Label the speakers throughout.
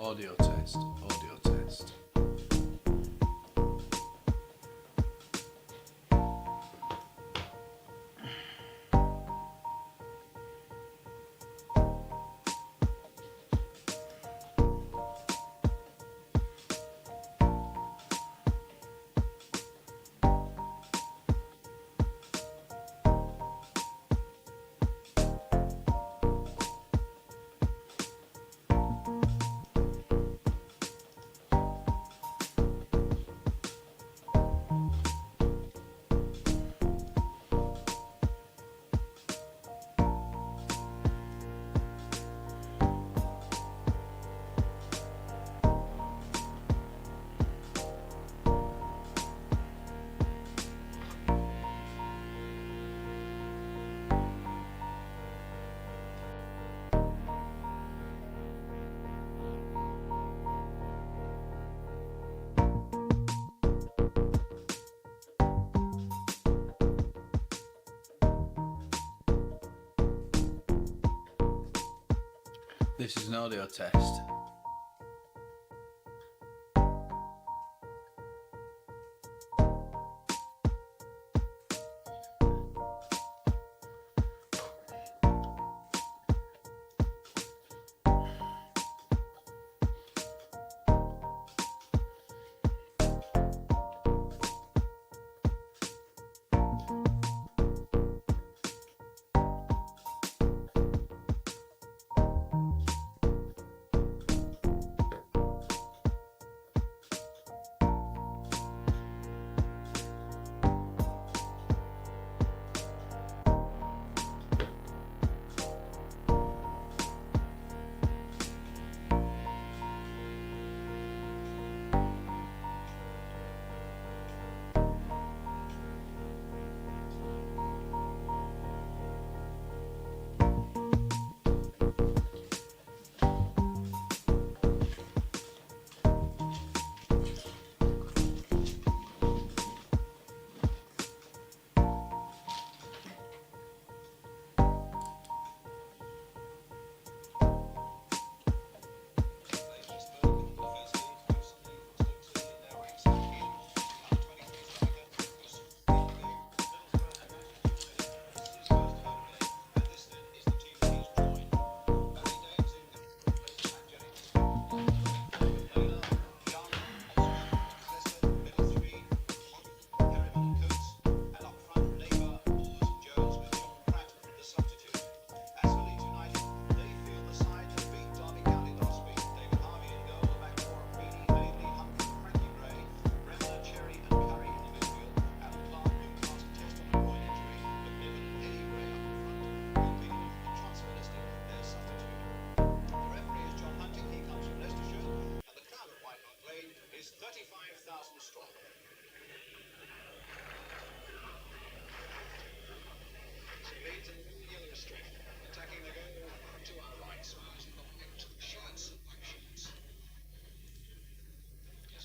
Speaker 1: Audio test. Audio test. This is an audio test.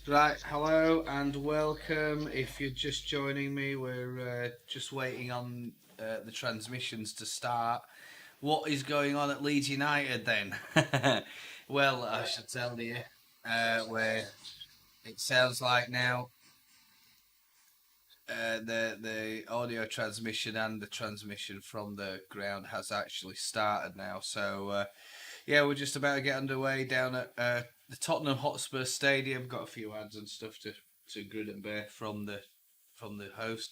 Speaker 1: Right, hello and welcome. If you're just joining me, we're just waiting on the transmissions to start. What is going on at Leeds United then? Well, I should tell you, where it sounds like now the audio transmission and the transmission from the ground has actually started now. So yeah, we're just about to get underway down at the Tottenham Hotspur Stadium. Got a few ads and stuff to grin and bear from the host.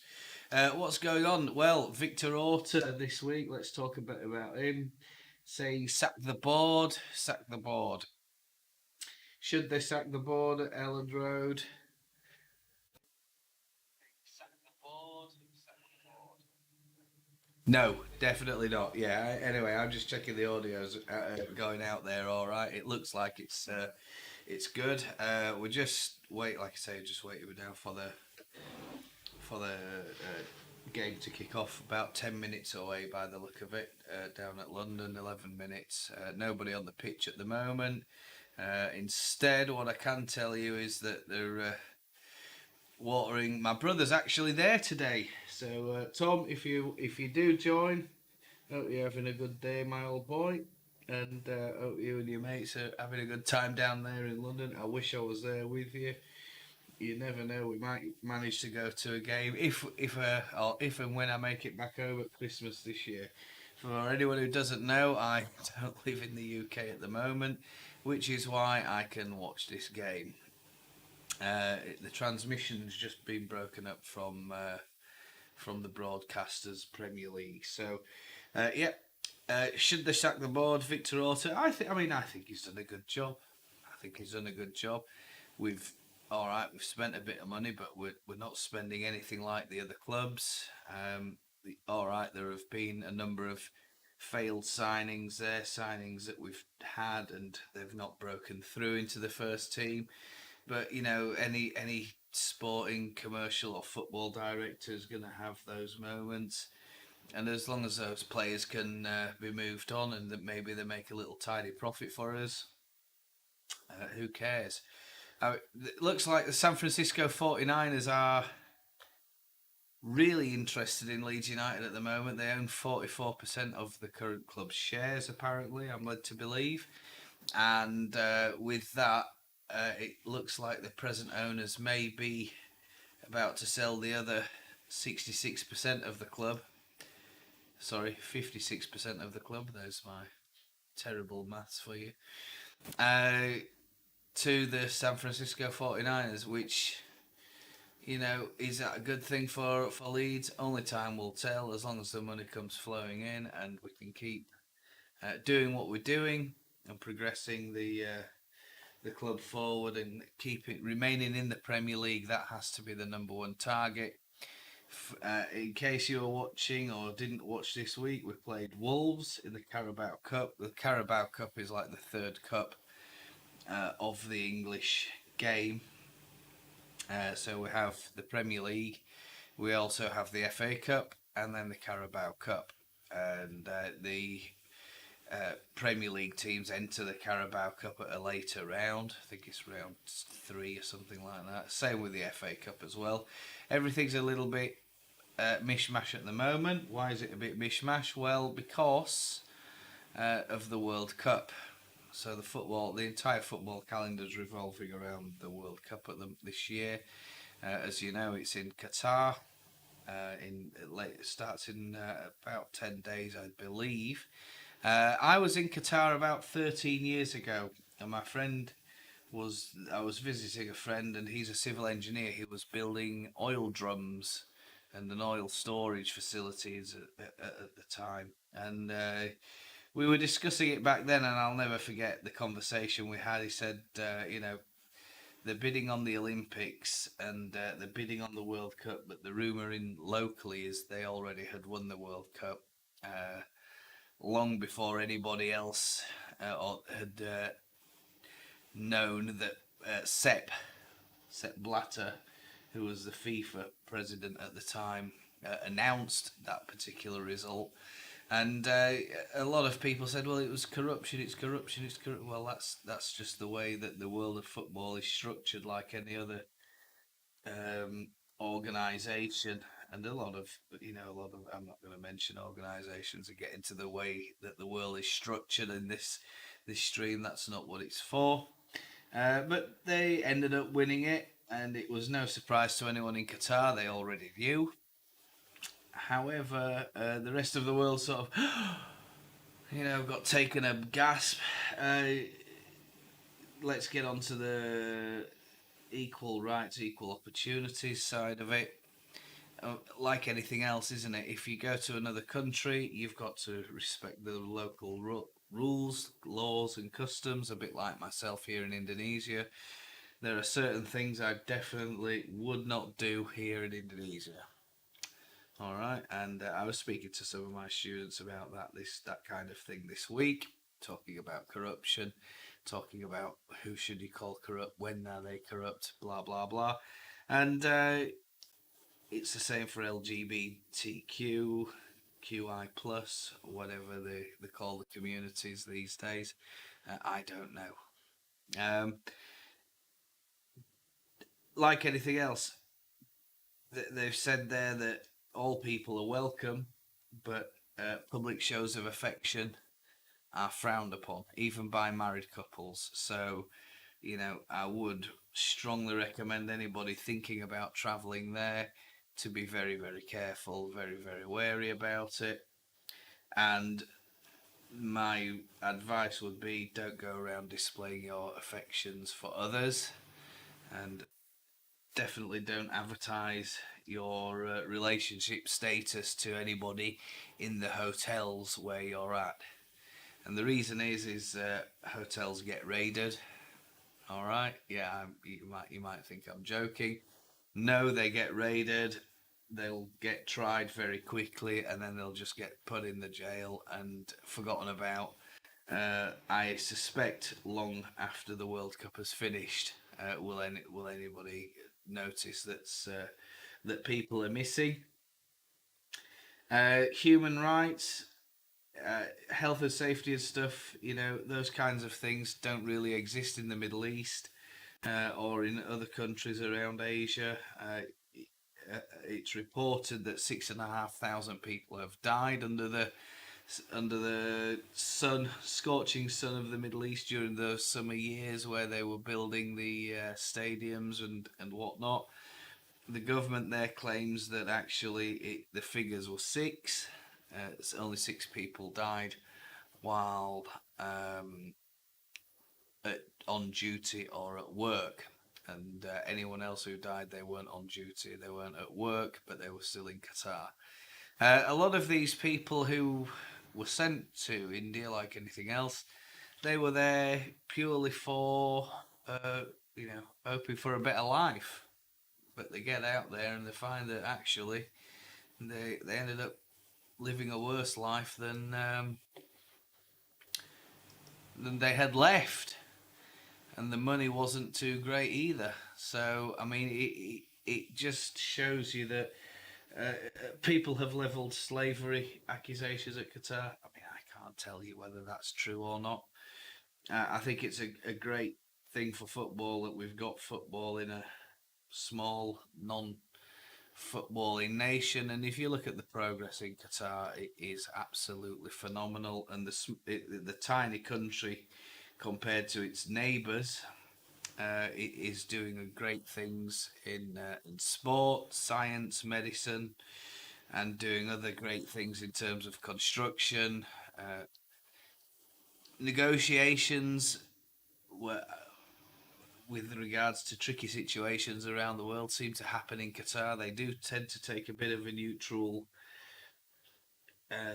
Speaker 1: What's going on? Well, Victor Orta this week. Let's talk a bit about him. Say sack the board. Sack the board. Should they sack the board at Elland Road? No, definitely not. Yeah. Anyway, I'm just checking the audio's going out there. All right. It looks like it's good. We're just like I say, just waiting now for the game to kick off. About 10 minutes away by the look of it. Down at London, 11 minutes. Nobody on the pitch at the moment. Instead, what I can tell you is that they're watering. My brother's actually there today. So Tom, if you do join, hope you're having a good day, my old boy. and hope you and your mates are having a good time down there in London. I wish I was there with you. You never know, we might manage to go to a game if and when I make it back home at Christmas this year. For anyone who doesn't know, I don't live in the UK at the moment, which is why I can watch this game. The transmission's just been broken up from the broadcasters Premier League. So, yeah. Should they sack the board, Victor Orta? I think he's done a good job. We've all right. We've spent a bit of money, but we're not spending anything like the other clubs. All right, there have been a number of failed signings there, signings that we've had, and they've not broken through into the first team. But any sporting, commercial, or football director is going to have those moments. And as long as those players can be moved on and that maybe they make a little tidy profit for us, who cares? It looks like the San Francisco 49ers are really interested in Leeds United at the moment. They own 44% of the current club's shares, apparently, I'm led to believe. And with that, it looks like the present owners may be about to sell the other 66% of the club. Sorry, 56% of the club. There's my terrible maths for you. To the San Francisco 49ers, which, is that a good thing for Leeds? Only time will tell, as long as the money comes flowing in and we can keep doing what we're doing and progressing the club forward and remaining in the Premier League. That has to be the number one target. In case you were watching or didn't watch this week, we played Wolves in the Carabao Cup. The Carabao Cup is like the third cup of the English game. So we have the Premier League, we also have the FA Cup, and then the Carabao Cup. And the Premier League teams enter the Carabao Cup at a later round. I think it's round 3 or something like that. Same with the FA Cup as well. Everything's a little bit mishmash at the moment. Why is it a bit mishmash? Well, because of the World Cup. So the entire football calendar is revolving around the World Cup this year. As you know, it's in Qatar. It starts in about 10 days, I believe. I was in Qatar about 13 years ago, and I was visiting a friend, and he's a civil engineer. He was building oil drums and an oil storage facilities at the time, and we were discussing it back then, and I'll never forget the conversation we had. He said, they're bidding on the Olympics and they're bidding on the World Cup, but the rumour locally is they already had won the World Cup long before anybody else had known that Sepp Blatter, who was the FIFA president at the time, announced that particular result. And a lot of people said, "Well, it was corruption. It's corruption. It's corruption." Well, that's just the way that the world of football is structured, like any other organisation. And a lot of I'm not going to mention organisations and get into the way that the world is structured in this stream. That's not what it's for. But they ended up winning it, and it was no surprise to anyone in Qatar. They already knew. However, the rest of the world sort of, got taken a gasp. Let's get on to the equal rights, equal opportunities side of it. Like anything else, isn't it? If you go to another country, you've got to respect the local rules, laws, and customs, a bit like myself here in Indonesia. There are certain things I definitely would not do here in Indonesia. All right, and I was speaking to some of my students about that kind of thing this week, talking about corruption, talking about who should you call corrupt, when are they corrupt, blah blah blah, and it's the same for LGBTQ, QI plus, whatever they call the communities these days. I don't know. Like anything else, they've said there that all people are welcome, but public shows of affection are frowned upon, even by married couples. So, I would strongly recommend anybody thinking about travelling there to be very, very careful, very, very wary about it. And my advice would be don't go around displaying your affections for others, and definitely don't advertise your relationship status to anybody in the hotels where you're at. And the reason is hotels get raided. All right, yeah, you might think I'm joking. No, they get raided. They'll get tried very quickly, and then they'll just get put in the jail and forgotten about. I suspect long after the World Cup has finished, will anybody notice that people are missing? Human rights, health and safety and stuff. Those kinds of things don't really exist in the Middle East or in other countries around Asia. It's reported that 6,500 people have died under the scorching sun of the Middle East during those summer years where they were building the stadiums and whatnot. The government there claims that actually the figures were six. Only six people died while on duty or at work. And anyone else who died, they weren't on duty, they weren't at work, but they were still in Qatar. A lot of these people who were sent to India, like anything else, they were there purely for, hoping for a better life. But they get out there and they find that actually they ended up living a worse life than they had left, and the money wasn't too great either. So I mean, it just shows you that people have levelled slavery accusations at Qatar. I mean, I can't tell you whether that's true or not. I think it's a great thing for football that we've got football in a small, non-footballing nation. And if you look at the progress in Qatar, it is absolutely phenomenal. And the tiny country compared to its neighbours, it is doing great things in sport, science, medicine, and doing other great things in terms of construction. Negotiations were, with regards to tricky situations around the world, seem to happen in Qatar. They do tend to take a bit of a neutral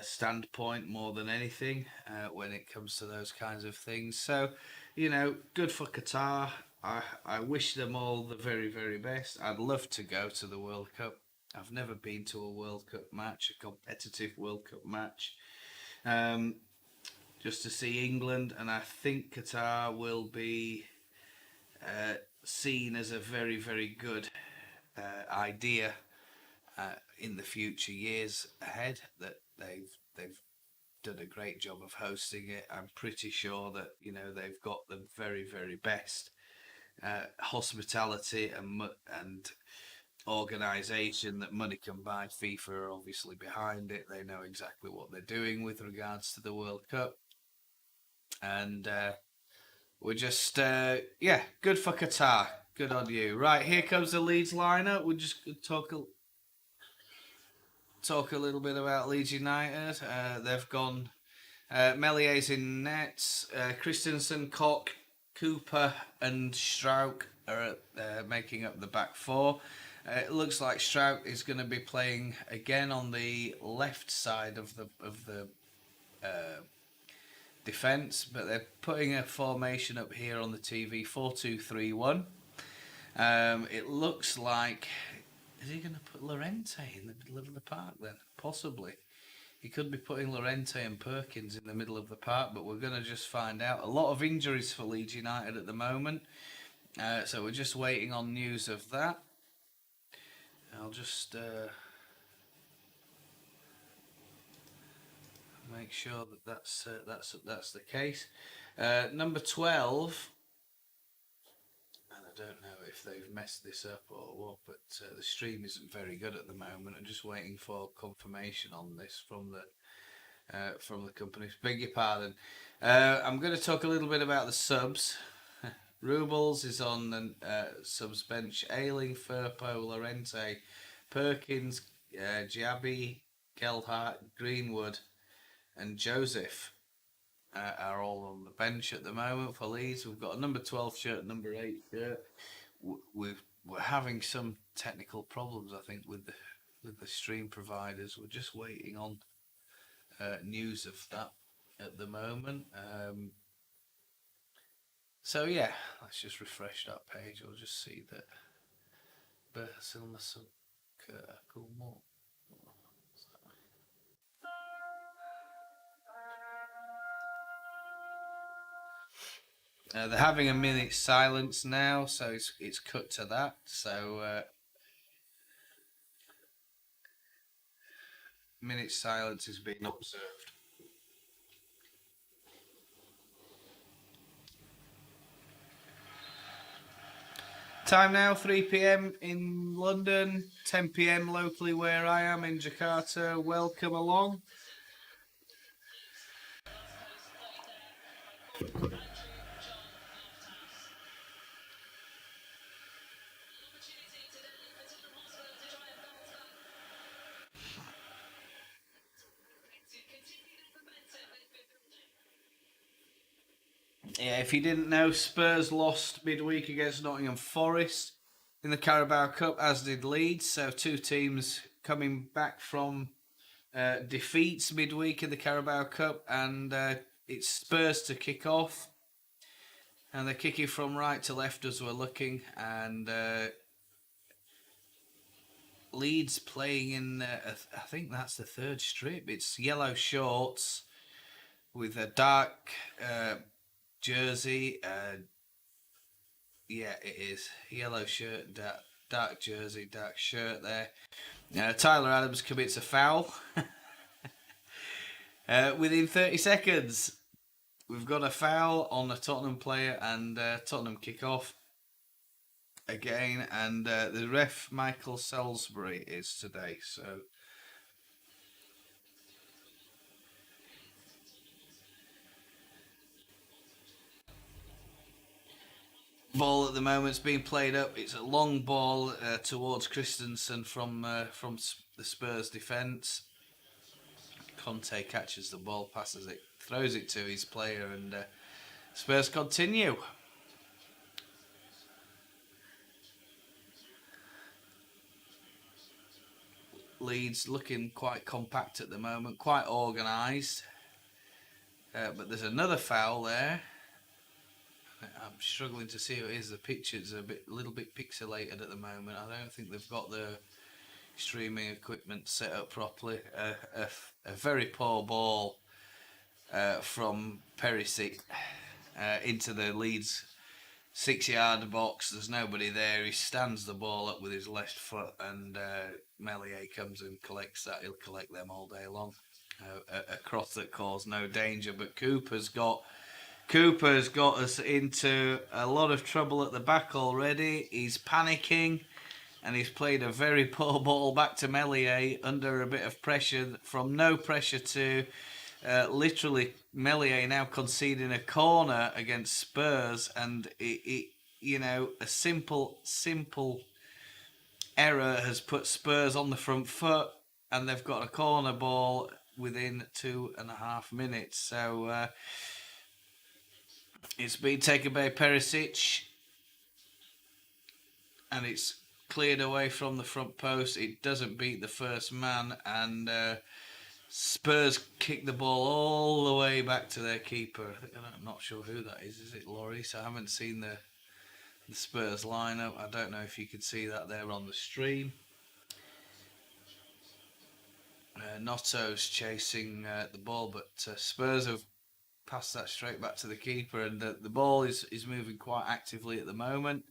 Speaker 1: standpoint more than anything when it comes to those kinds of things. So, good for Qatar. I wish them all the very, very best. I'd love to go to the World Cup. I've never been to a World Cup match, a competitive World Cup match, um, just to see England. And I think Qatar will be seen as a very, very good idea in the future years ahead. That they've done a great job of hosting it. I'm pretty sure that they've got the very, very best hospitality and organisation that money can buy. FIFA are obviously behind it. They know exactly what they're doing with regards to the World Cup, and we're just good for Qatar. Good on you. Right, here comes the Leeds lineup. We'll just talk a little bit about Leeds United. They've gone. Meslier's in nets. Kristensen, Koch, Cooper, and Struijk are making up the back four. It looks like Struijk is going to be playing again on the left side of the defence, but they're putting a formation up here on the TV 4-2-3-1. It looks like, is he going to put Llorente in the middle of the park then? Possibly. He could be putting Llorente and Perkins in the middle of the park, but we're going to just find out. A lot of injuries for Leeds United at the moment, so we're just waiting on news of that. I'll just make sure that that's the case. Number 12. And I don't know if they've messed this up or what, but the stream isn't very good at the moment. I'm just waiting for confirmation on this from from the company. Beg your pardon. I'm going to talk a little bit about the subs. Robles is on the subs bench. Ayling, Firpo, Llorente, Perkins, Gyabi, Gelhardt, Greenwood, and Joseph are all on the bench at the moment for Leeds. We've got a number 12 shirt, number 8 shirt. We're having some technical problems, I think, with the stream providers. We're just waiting on news of that at the moment. So yeah, let's just refresh that page. We'll just see that Silmasuk Kulmo. They're having a minute's silence now, so it's cut to that. So minute's silence is being observed. Time now, 3 p.m. in London, 10 p.m. locally where I am in Jakarta. Welcome along. Yeah, if you didn't know, Spurs lost midweek against Nottingham Forest in the Carabao Cup, as did Leeds. So two teams coming back from defeats midweek in the Carabao Cup, and it's Spurs to kick off. And they're kicking from right to left as we're looking, and Leeds playing in, I think that's the third strip. It's yellow shorts with a dark jersey. Yeah, it is. Yellow shirt, dark jersey, dark shirt there. Tyler Adams commits a foul. Within 30 seconds, we've got a foul on a Tottenham player, and Tottenham kick off again. And the ref, Michael Salisbury, is today. So ball at the moment is being played up. It's a long ball towards Kristensen from the Spurs defence. Conte catches the ball, passes it, throws it to his player, and Spurs continue. Leeds looking quite compact at the moment, quite organised. But there's another foul there. I'm struggling to see who it is. The picture's a little bit pixelated at the moment. I don't think they've got the streaming equipment set up properly. A very poor ball from Perisic into the Leeds 6-yard box. There's nobody there. He stands the ball up with his left foot, and Meslier comes and collects that. He'll collect them all day long. A cross that caused no danger, but Cooper's got us into a lot of trouble at the back already. He's panicking, and he's played a very poor ball back to Meslier under a bit of pressure, from no pressure to literally Meslier now conceding a corner against Spurs, and it a simple error has put Spurs on the front foot, and they've got a corner ball within 2.5 minutes. So it's been taken by Perisic, and it's cleared away from the front post. It doesn't beat the first man, and Spurs kick the ball all the way back to their keeper. I'm not sure who that is. Is it Lloris? I haven't seen the Spurs lineup. I don't know if you could see that there on the stream. Gnonto's chasing the ball, but Spurs have passed that straight back to the keeper, and the ball is moving quite actively at the moment.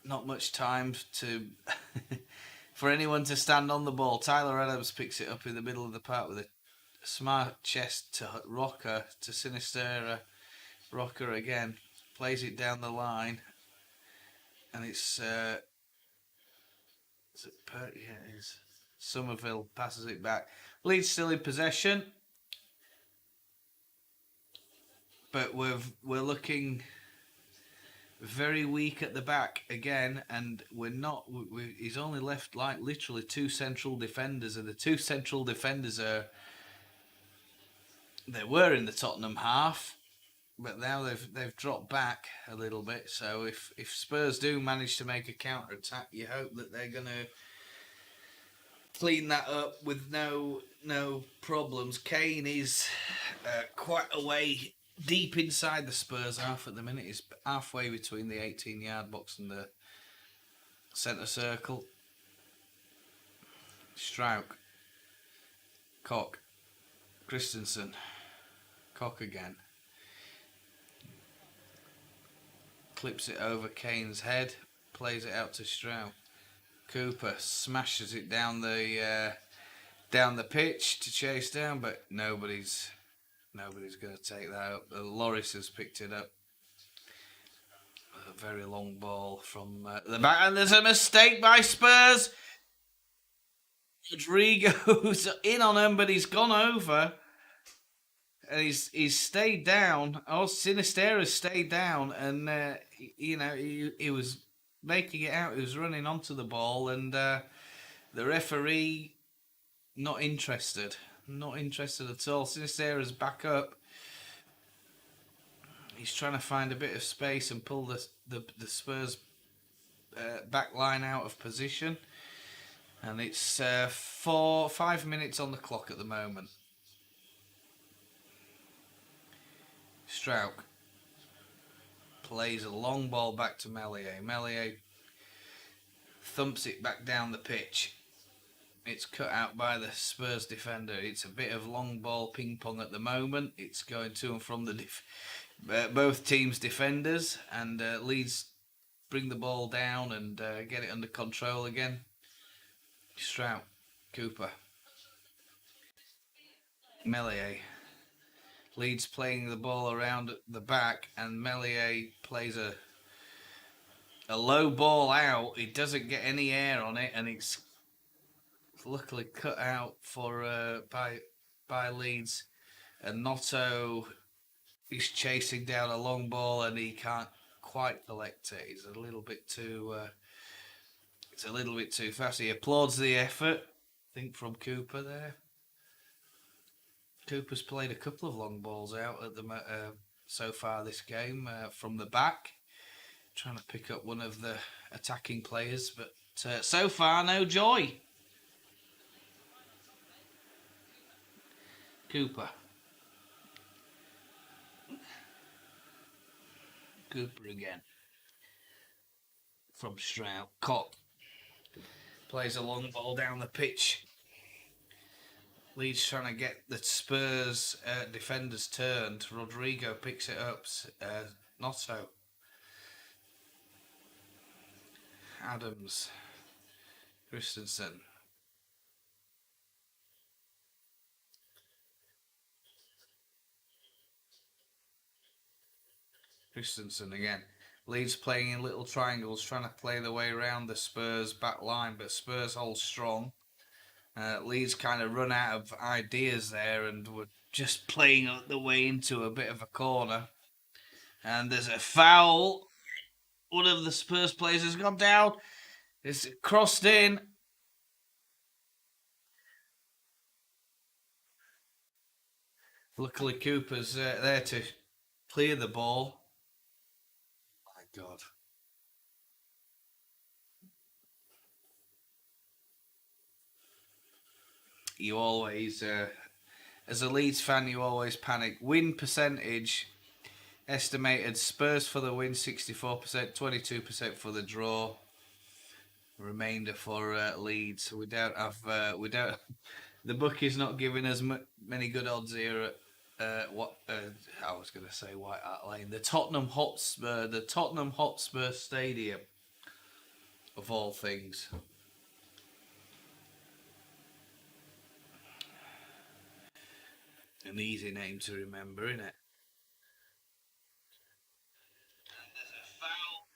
Speaker 1: Not much time to for anyone to stand on the ball. Tyler Adams picks it up in the middle of the park with a smart chest to Roca, to Sinisterra. Roca again plays it down the line, and it's is it yeah, it is. Summerville passes it back. Leeds still in possession, but we're looking very weak at the back again, and we're not. He's only left like literally two central defenders, and the two central defenders they were in the Tottenham half, but now they've dropped back a little bit. So if Spurs do manage to make a counter attack, you hope that they're gonna clean that up with no problems. Kane is quite a way deep inside the Spurs half at the minute. He's halfway between the 18-yard box and the centre circle. Struijk, Koch, Kristensen, Koch again. Clips it over Kane's head, plays it out to Struijk. Cooper smashes it down the pitch to chase down, but nobody's going to take that up. Lloris has picked it up. A very long ball from the back, and there's a mistake by Spurs. Rodrigo's in on him, but he's gone over, and he's stayed down. Oh, Sinisterra's stayed down, and he was making it out. He was running onto the ball, and the referee not interested at all. Sinisterra's back up. He's trying to find a bit of space and pull the Spurs back line out of position. And it's 5 minutes on the clock at the moment. Struijk plays a long ball back to Meslier. Meslier thumps it back down the pitch. It's cut out by the Spurs defender. It's a bit of long ball ping pong at the moment. It's going to and from the both teams' defenders, and Leeds bring the ball down and get it under control again. Struijk, Cooper, Meslier. Leeds playing the ball around the back, and Meslier plays a low ball out. It doesn't get any air on it, and it's luckily cut out for by Leeds. And Gnonto is chasing down a long ball, and he can't quite collect it. He's a little bit too. It's a little bit too fast. He applauds the effort, I think, from Cooper there. Cooper's played a couple of long balls out at the so far this game from the back, trying to pick up one of the attacking players, but so far no joy. Cooper again from Struijk. Koch plays a long ball down the pitch. Leeds trying to get the Spurs defenders turned. Rodrigo picks it up. Gnonto. Adams. Kristensen. Kristensen again. Leeds playing in little triangles, trying to play their way around the Spurs back line, but Spurs hold strong. Leeds kind of run out of ideas there and were just playing the way into a bit of a corner. And there's a foul. One of the Spurs players has gone down. It's crossed in. Luckily, Cooper's there to clear the ball. My God. You always, as a Leeds fan, you always panic. Win percentage estimated: Spurs for the win 64%, 22% for the draw. Remainder for Leeds. We don't have. The bookie's not giving us many good odds here at I was going to say White Hart Lane. The Tottenham Hotspur Stadium, of all things. An easy name to remember, isn't it? And there's a foul.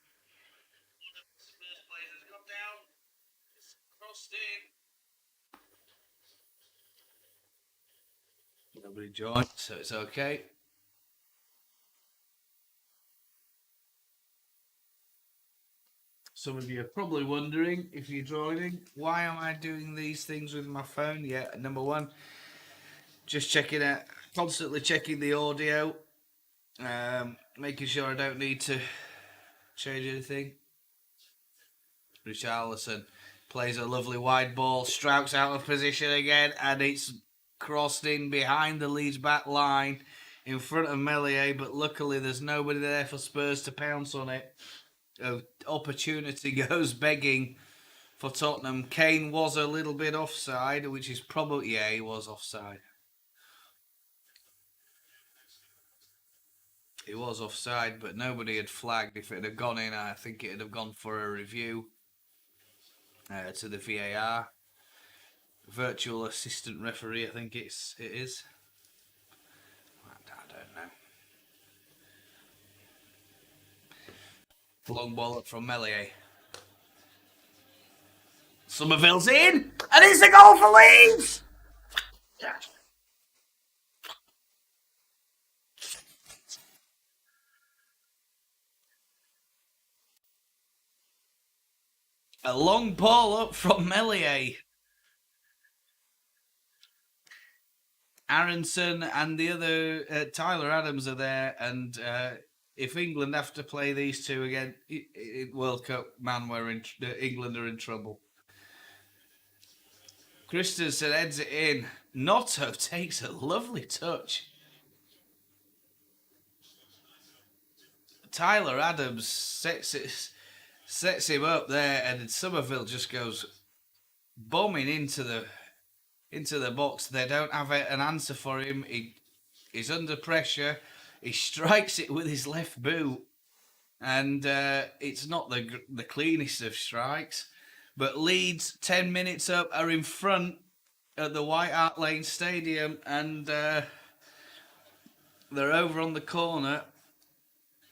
Speaker 1: One of the Spurs players has gone down. It's crossed in. Nobody joined, so it's okay. Some of you are probably wondering, if you're joining, why am I doing these things with my phone? Yeah, number one, just checking it, constantly checking the audio, making sure I don't need to change anything. Richarlison plays a lovely wide ball, Struik's out of position again, and it's crossed in behind the Leeds back line in front of Meslier, but luckily there's nobody there for Spurs to pounce on it. Opportunity goes begging for Tottenham. Kane was a little bit offside, which is probably, yeah, he was offside. He was offside, but nobody had flagged. If it had gone in, I think it would have gone for a review to the VAR. Virtual assistant referee, I think it is. I don't know. Long ball up from Meslier. Summerville's in, and it's a goal for Leeds! A long ball up from Meslier. Aaronson and the other Tyler Adams are there, and if England have to play these two again, World Cup, man, England are in trouble. Kristensen heads it in. Gnonto takes a lovely touch. Tyler Adams sets him up there, and Summerville just goes bombing into the box. They don't have an answer for him. He's under pressure. He strikes it with his left boot, and it's not the cleanest of strikes. But Leeds, 10 minutes up, are in front at the White Hart Lane Stadium, and they're over on the corner,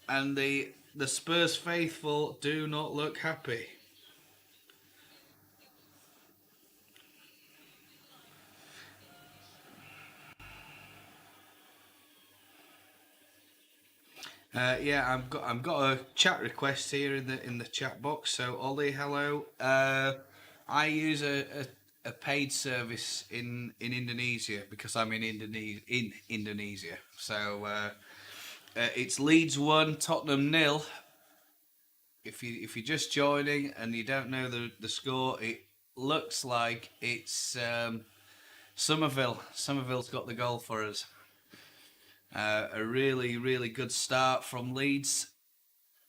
Speaker 1: and the Spurs faithful do not look happy. Yeah, I've got a chat request here in the chat box. So Ollie, hello. I use a paid service in Indonesia because I'm in Indonesia. So it's Leeds 1, Tottenham 0. If you're just joining and you don't know the score, it looks like it's Summerville. Summerville's got the goal for us. A really, really good start from Leeds.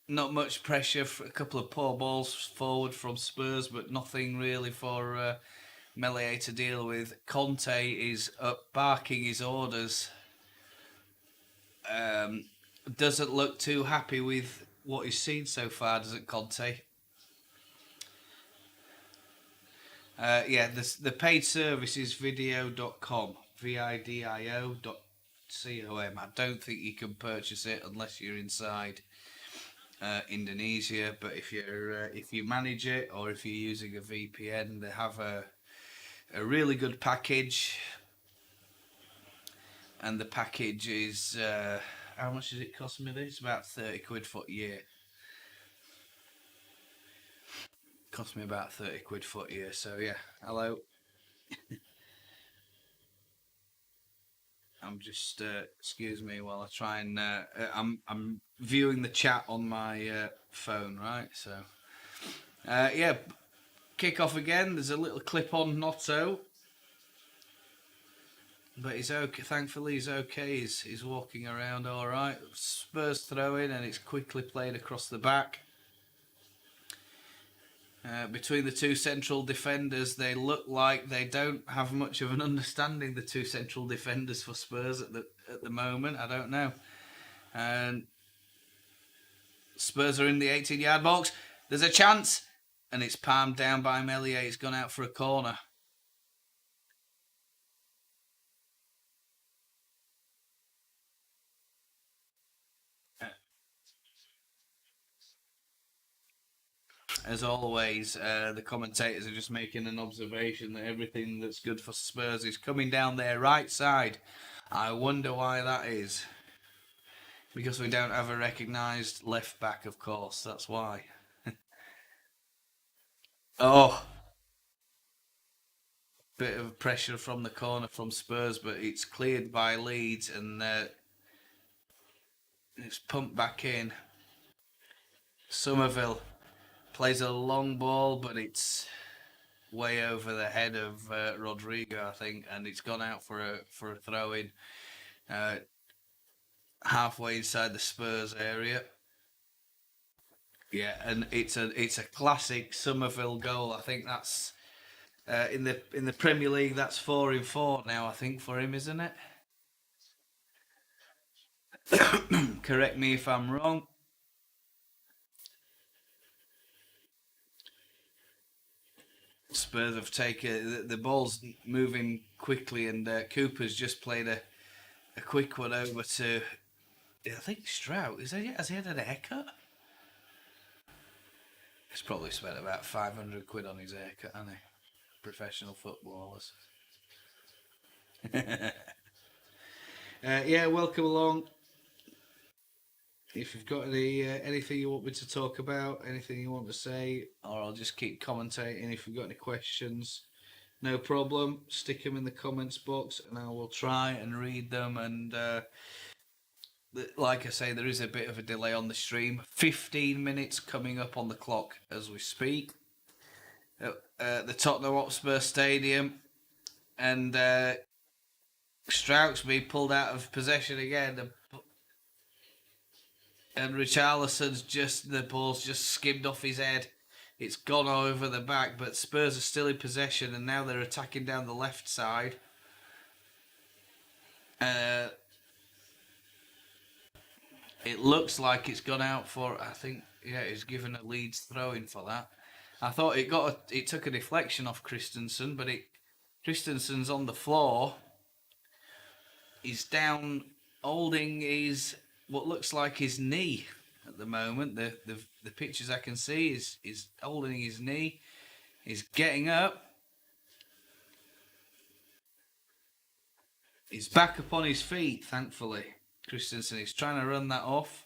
Speaker 1: Not much pressure, for a couple of poor balls forward from Spurs, but nothing really for Meslier to deal with. Conte is up barking his orders. Doesn't look too happy with what he's seen so far, does it, Conte? Yeah, the paid service is video.com, vidio.com. I don't think you can purchase it unless you're inside Indonesia. But if you manage it or if you're using a VPN, they have a really good package. And the package is how much does it cost me? It's about 30 quid for a year. Cost me about 30 quid for a year. So yeah, hello. I'm just excuse me while I try and I'm viewing the chat on my phone, right? So yeah, kick off again. There's a little clip on Gnonto, but he's okay. Thankfully, he's okay. He's walking around all right. Spurs throw in, and it's quickly played across the back. Between the two central defenders, they look like they don't have much of an understanding. The two central defenders for Spurs at the moment, I don't know. And Spurs are in the 18-yard box. There's a chance, and it's palmed down by Meslier. It's gone out for a corner. as always, the commentators are just making an observation that everything that's good for Spurs is coming down their right side. I wonder why that is. Because we don't have a recognised left back, of course. That's why. Oh, bit of pressure from the corner from Spurs, but it's cleared by Leeds and it's pumped back in. Summerville plays a long ball, but it's way over the head of Rodrigo, I think, and it's gone out for a throw in halfway inside the Spurs area. Yeah, and it's a classic Summerville goal. I think that's in the Premier League. That's 4 in 4 now. I think for him, isn't it? Correct me if I'm wrong. Spurs have taken the ball's moving quickly, and Cooper's just played a quick one over to I think Struijk. Has he had a haircut? He's probably spent about 500 quid on his haircut, hasn't he? Professional footballers. Yeah, welcome along. If you've got anything you want me to talk about, anything you want to say, or I'll just keep commentating. If you've got any questions, no problem. Stick them in the comments box, and I will try and read them. And like I say, there is a bit of a delay on the stream. 15 minutes coming up on the clock as we speak. The Tottenham Hotspur Stadium, and Struijk's been pulled out of possession again. And Richarlison's the ball's just skimmed off his head. It's gone over the back, but Spurs are still in possession, and now they're attacking down the left side. It looks like it's gone out for, I think, yeah, it's given a Leeds throw-in for that. I thought it took a deflection off Kristensen, but Kristensen's on the floor. He's down, holding what looks like his knee at the moment. The pictures I can see is holding his knee. He's getting up. He's back up on his feet, thankfully. Kristensen is trying to run that off.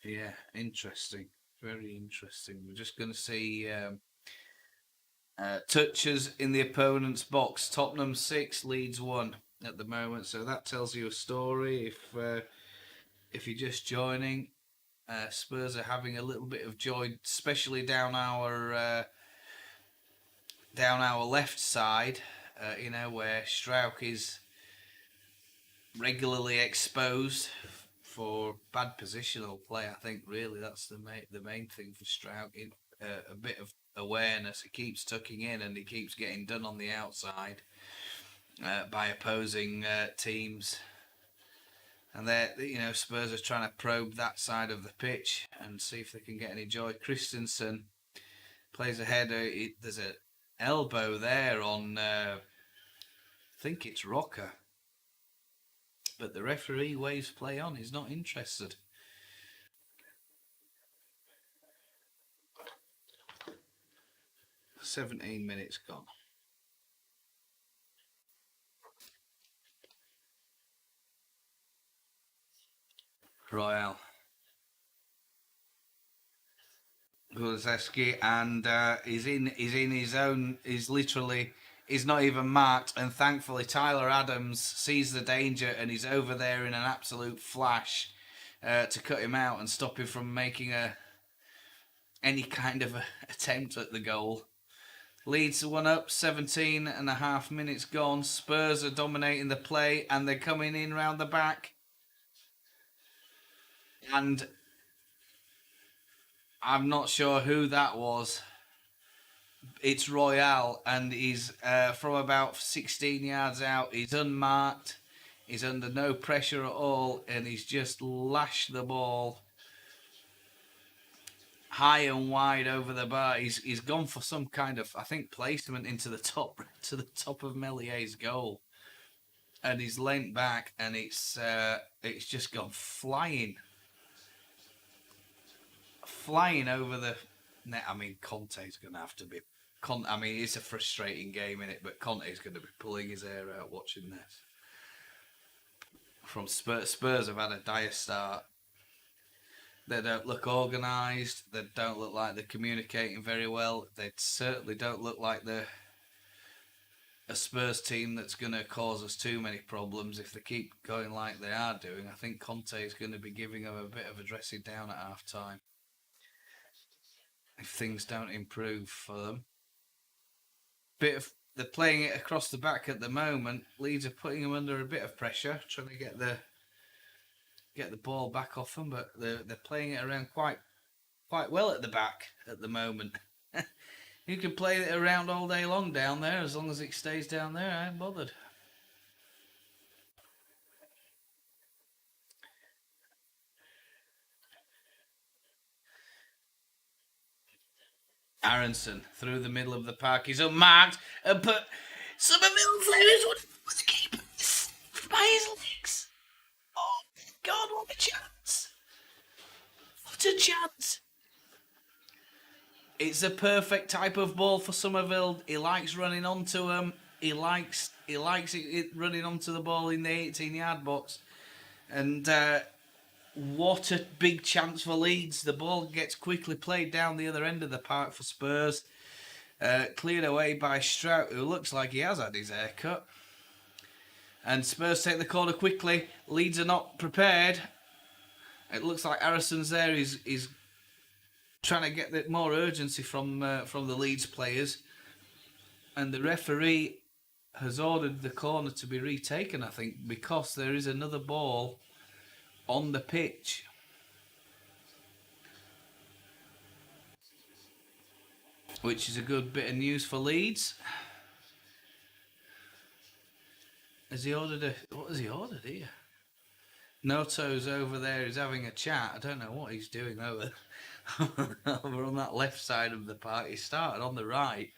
Speaker 1: Yeah, interesting. Very interesting. We're just going to see touches in the opponent's box. Tottenham 6, Leeds 1 at the moment. So that tells you a story. If you're just joining, Spurs are having a little bit of joy, especially down our left side. Where Struijk is regularly exposed for bad positional play. I think really that's the main thing for Struijk. A bit of awareness. He keeps tucking in and he keeps getting done on the outside by opposing teams. And Spurs are trying to probe that side of the pitch and see if they can get any joy. Kristensen plays a header. There's an elbow there on, I think it's Roca. But the referee waves play on. He's not interested. "17 minutes gone." Royal. Gulzeski, and he's in his own. He's not even marked, and thankfully Tyler Adams sees the danger and he's over there in an absolute flash to cut him out and stop him from making any kind of attempt at the goal. Leeds 1 up, 17 and a half minutes gone. Spurs are dominating the play and they're coming in round the back. And I'm not sure who that was. It's Royal, and he's from about 16 yards out. He's unmarked. He's under no pressure at all, and he's just lashed the ball high and wide over the bar. He's gone for some kind of, I think, placement into the top of Meslier's goal, and he's leant back, and it's just gone flying over the net. I mean, Conte's going to have to be. I mean, it's a frustrating game, innit? But Conte's going to be pulling his hair out watching this. From Spurs have had a dire start. They don't look organised. They don't look like they're communicating very well. They certainly don't look like they're a Spurs team that's going to cause us too many problems if they keep going like they are doing. I think Conte is going to be giving them a bit of a dressing down at half time if things don't improve for them. They're playing it across the back at the moment. Leeds are putting them under a bit of pressure, trying to get the ball back off them, but they're playing it around quite well at the back at the moment. You can play it around all day long down there, as long as it stays down there. I ain't bothered. Aaronson through the middle of the park. He's unmarked and put Summerville flares with the keeper by his legs. Oh God, what a chance! What a chance! It's a perfect type of ball for Summerville. He likes running onto him. He likes it running onto the ball in the 18-yard box. And what a big chance for Leeds. The ball gets quickly played down the other end of the park for Spurs. Cleared away by Struijk, who looks like he has had his hair cut. And Spurs take the corner quickly. Leeds are not prepared. It looks like Aaronson's there. He's trying to get more urgency from the Leeds players. And the referee has ordered the corner to be retaken, I think, because there is another ball on the pitch. Which is a good bit of news for Leeds. Has he ordered what has he ordered here? Gnonto's over there. He's having a chat. I don't know what he's doing over on that left side of the park. He started on the right.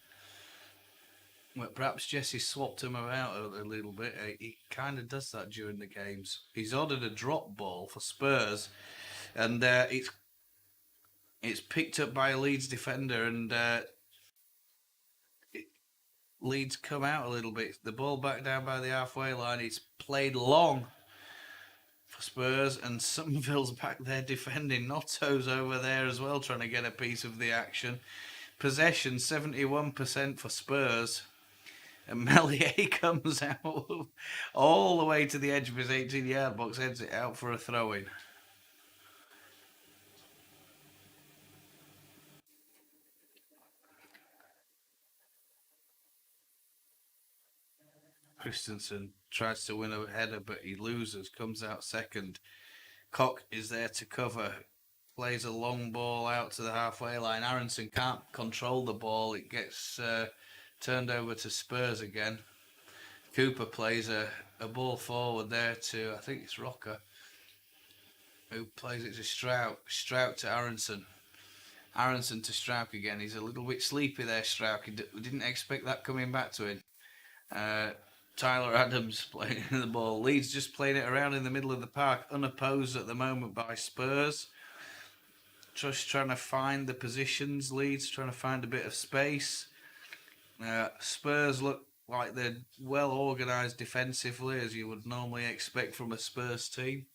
Speaker 1: Well, perhaps Jesse swapped him about a little bit. He kind of does that during the games. He's ordered a drop ball for Spurs, and it's picked up by a Leeds defender, and Leeds come out a little bit. The ball back down by the halfway line. It's played long for Spurs, and Summerville's back there defending. Gnonto's over there as well, trying to get a piece of the action. Possession 71% for Spurs. And Meslier comes out all the way to the edge of his 18-yard box, heads it out for a throw-in. Kristensen tries to win a header, but he loses, comes out second. Koch is there to cover, plays a long ball out to the halfway line. Aaronson can't control the ball. It gets turned over to Spurs again. Cooper plays a ball forward there to, I think it's Roca, who plays it to Struijk. Struijk to Aaronson. Aaronson to Struijk again. He's a little bit sleepy there, Struijk. We didn't expect that coming back to him. Tyler Adams playing the ball. Leeds just playing it around in the middle of the park, unopposed at the moment by Spurs. Just trying to find the positions. Leeds trying to find a bit of space. Spurs look like they're well organised defensively, as you would normally expect from a Spurs team.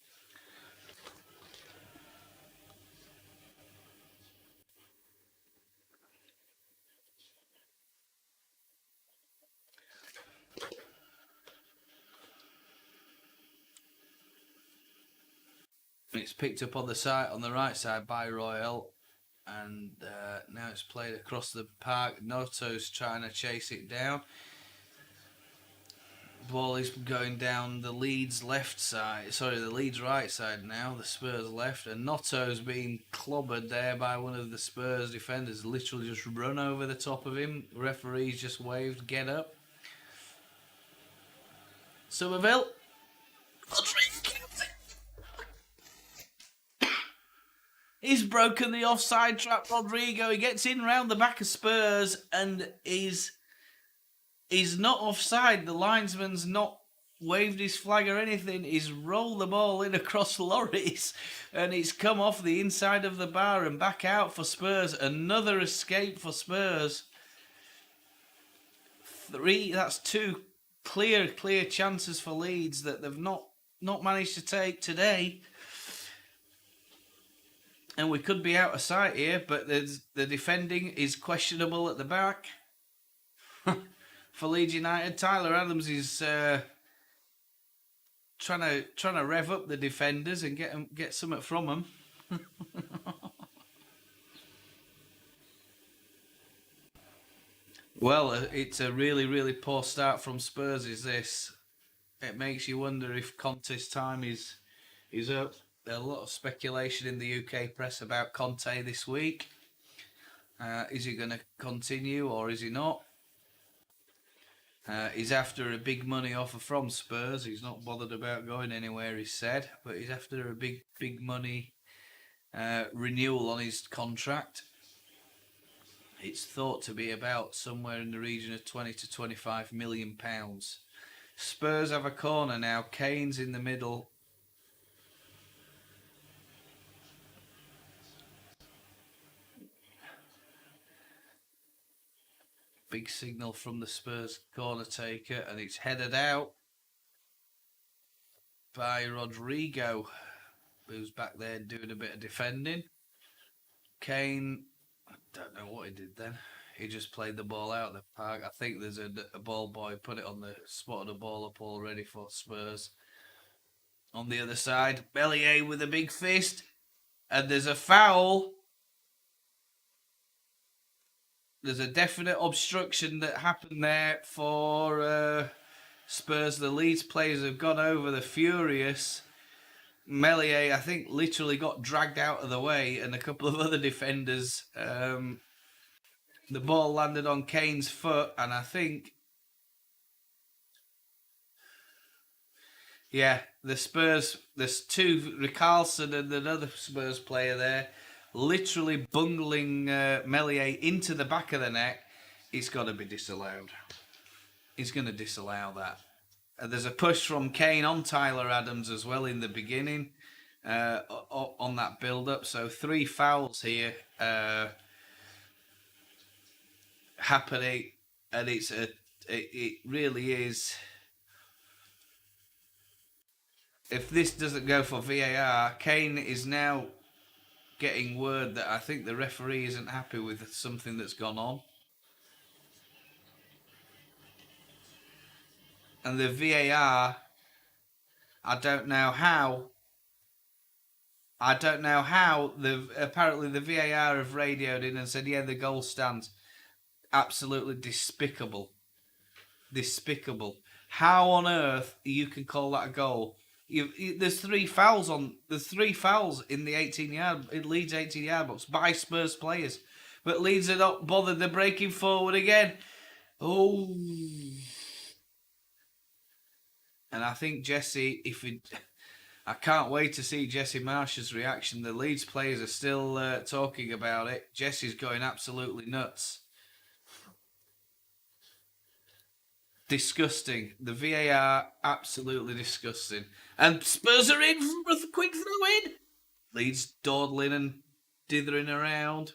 Speaker 1: It's picked up on the right side by Royal, and now it's played across the park. Gnonto's trying to chase it down. Ball is going down the Leeds left side, the Leeds right side now, the Spurs left, and Gnonto's being clobbered there by one of the Spurs defenders, literally just run over the top of him. Referee's just waved, get up. Summerville. He He's broken the offside trap, Rodrigo. He gets in round the back of Spurs and is not offside. The linesman's not waved his flag or anything. He's rolled the ball in across Lloris and it's come off the inside of the bar and back out for Spurs. Another escape for Spurs. That's two clear chances for Leeds that they've not managed to take today. And we could be out of sight here, but the defending is questionable at the back. For Leeds United, Tyler Adams is trying to rev up the defenders and get something from them. Well, it's a really poor start from Spurs. Is this? It makes you wonder if Conte's time is up. There's a lot of speculation in the UK press about Conte this week. Is he going to continue or is he not? He's after a big money offer from Spurs. He's not bothered about going anywhere, he said, but he's after a big money renewal on his contract. It's thought to be about somewhere in the region of 20 to 25 million pounds. Spurs have a corner now. Kane's in the middle. Big signal from the Spurs corner taker, and it's headed out by Rodrigo, who's back there doing a bit of defending. Kane, I don't know what he did then. He just played the ball out of the park. I think there's a ball boy put it on the spot of the ball up already for Spurs. On the other side, Meslier with a big fist, and there's a foul. There's a definite obstruction that happened there for Spurs. The Leeds players have gone over the furious. Meslier, I think, literally got dragged out of the way, and a couple of other defenders. The ball landed on Kane's foot, and I think, yeah, the Spurs, there's two, Rickarlson and another Spurs player there, literally bungling Meslier into the back of the net. It's got to be disallowed. He's going to disallow that. There's a push from Kane on Tyler Adams as well in the beginning on that build-up. So 3 fouls here happening, and it really is. If this doesn't go for VAR, Kane is now getting word that I think the referee isn't happy with something that's gone on. And the VAR, apparently the VAR have radioed in and said, yeah, the goal stands. Absolutely despicable. How on earth you can call that a goal? There's 3 fouls in the Leeds 18-yard box by Spurs players, but Leeds are not bothered. They're breaking forward again. Oh, and I think Jesse, I can't wait to see Jesse Marsh's reaction. The Leeds players are still talking about it. Jesse's going absolutely nuts. Disgusting. The VAR, absolutely disgusting. And Spurs are in for a quick throw-in. Leeds dawdling and dithering around.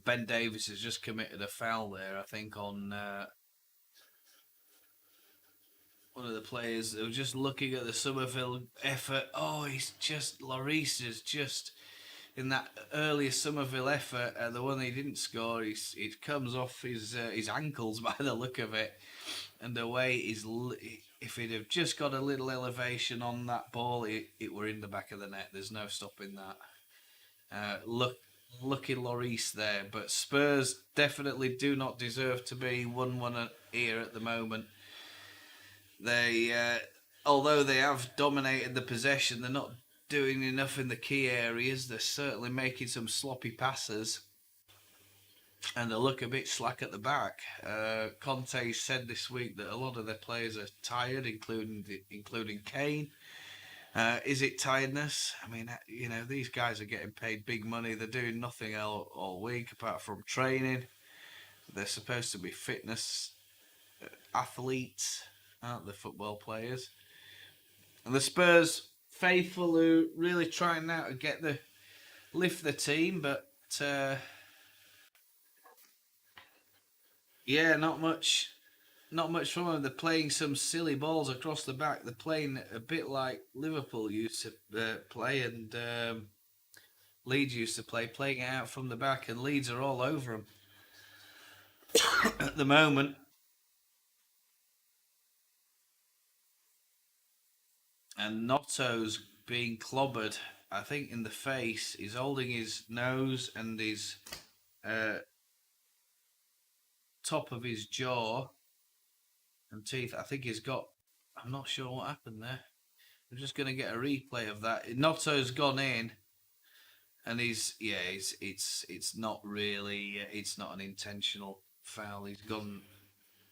Speaker 1: Ben Davies has just committed a foul there, I think, on one of the players. They were just looking at the Summerville effort. Oh, Lloris is just in that earlier Summerville effort, the one he didn't score. It comes off his ankles by the look of it, and the way if he'd have just got a little elevation on that ball, it were in the back of the net. There's no stopping that. Lucky Lloris there, but Spurs definitely do not deserve to be 1-1 here at the moment. They, although they have dominated the possession, they're not doing enough in the key areas. They're certainly making some sloppy passes, and they look a bit slack at the back. Conte said this week that a lot of their players are tired, including Kane. Is it tiredness? I mean, these guys are getting paid big money. They're doing nothing all week apart from training. They're supposed to be fitness athletes, aren't they, football players? And the Spurs faithful who really trying now to lift the team, but yeah, not much from them. They're playing some silly balls across the back. They're playing a bit like Liverpool used to play, and Leeds used to play, playing it out from the back, and Leeds are all over them at the moment. And Gnonto's being clobbered, I think, in the face. He's holding his nose and his top of his jaw and teeth. I think he's got. I'm not sure what happened there. I'm just going to get a replay of that. Gnonto's gone in, and it's not really. It's not an intentional foul. He's gone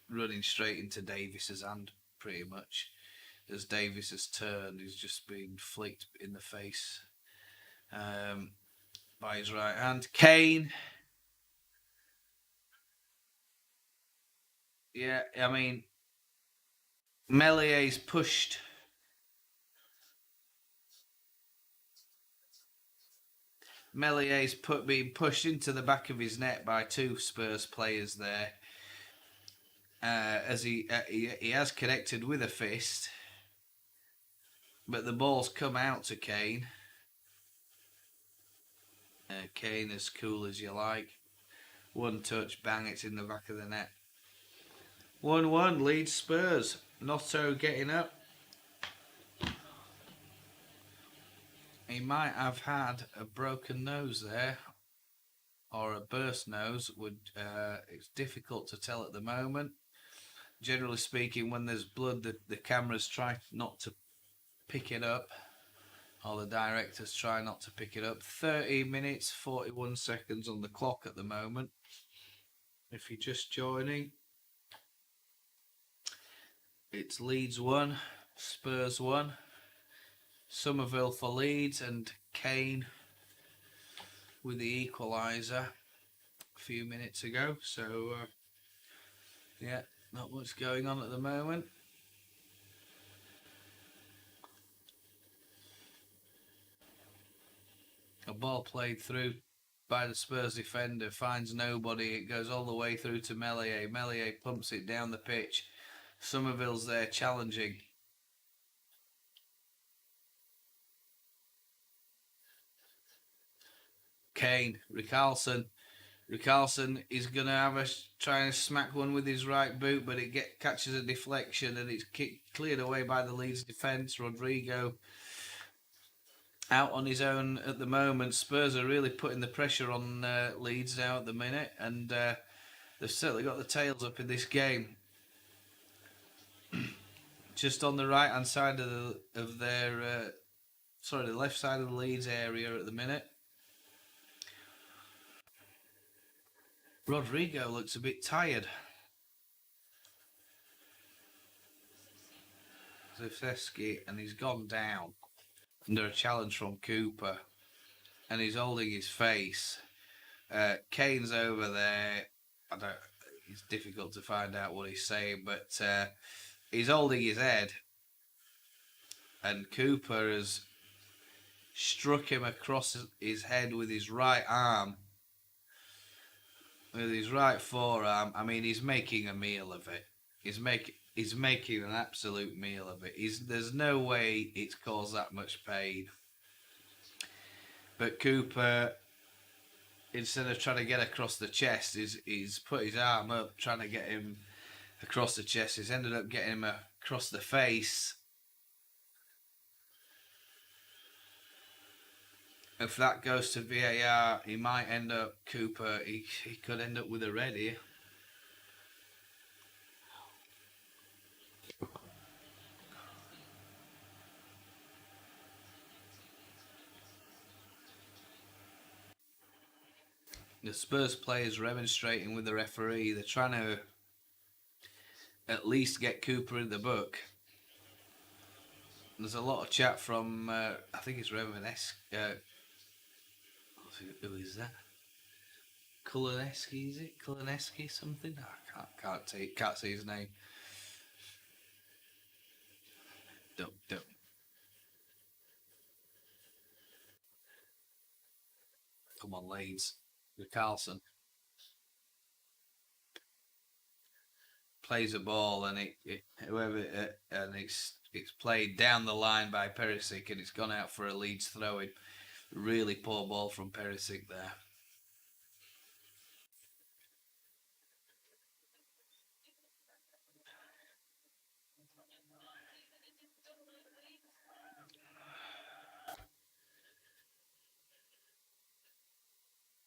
Speaker 1: running straight into Davis's hand, pretty much. As Davis has turned, he's just been flicked in the face by his right hand. Kane. Yeah, I mean, Meslier's pushed. Meslier's being pushed into the back of his net by two Spurs players there. As he has connected with a fist, but the ball's come out to Kane. Kane as cool as you like. One touch, bang, it's in the back of the net. 1-1, Leeds Spurs. Gnonto getting up. He might have had a broken nose there, or a burst nose. It's difficult to tell at the moment. Generally speaking, when there's blood, the cameras try not to pick it up, or the directors try not to pick it up. 30 minutes, 41 seconds on the clock at the moment. If you're just joining, it's Leeds 1, Spurs 1. Summerville for Leeds, and Kane with the equaliser a few minutes ago. So, yeah, not much going on at the moment. A ball played through by the Spurs defender, finds nobody. It goes all the way through to Meslier. Meslier pumps it down the pitch. Summerville's there challenging. Kane, Richarlison is going to have a trying to smack one with his right boot, but it catches a deflection and it's cleared away by the Leeds defence. Rodrigo out on his own at the moment. Spurs are really putting the pressure on Leeds now at the minute, and they've certainly got the tails up in this game. Just on the right hand side of the left side of the Leeds area at the minute. Rodrigo looks a bit tired. Zefsky, and he's gone down under a challenge from Cooper, and he's holding his face. Kane's over there. It's difficult to find out what he's saying, but he's holding his head, and Cooper has struck him across his head with his right arm. With his right forearm. I mean, he's making a meal of it. He's making an absolute meal of it. There's no way it's caused that much pain. But Cooper, instead of trying to get across the chest, he's put his arm up trying to get him across the chest. He's ended up getting him across the face. if that goes to VAR, he might end up, Cooper, he could end up with a red here. The Spurs players remonstrating with the referee. They're trying to at least get Cooper in the book. There's a lot of chat from, I think it's Revenesque. Who is that? Kulineski, is it? Kulineski something? I can't see his name. Don't. Come on, Leeds. Carlson plays a ball and it's played down the line by Perisic and it's gone out for a Leeds throw-in. Really poor ball from Perisic there.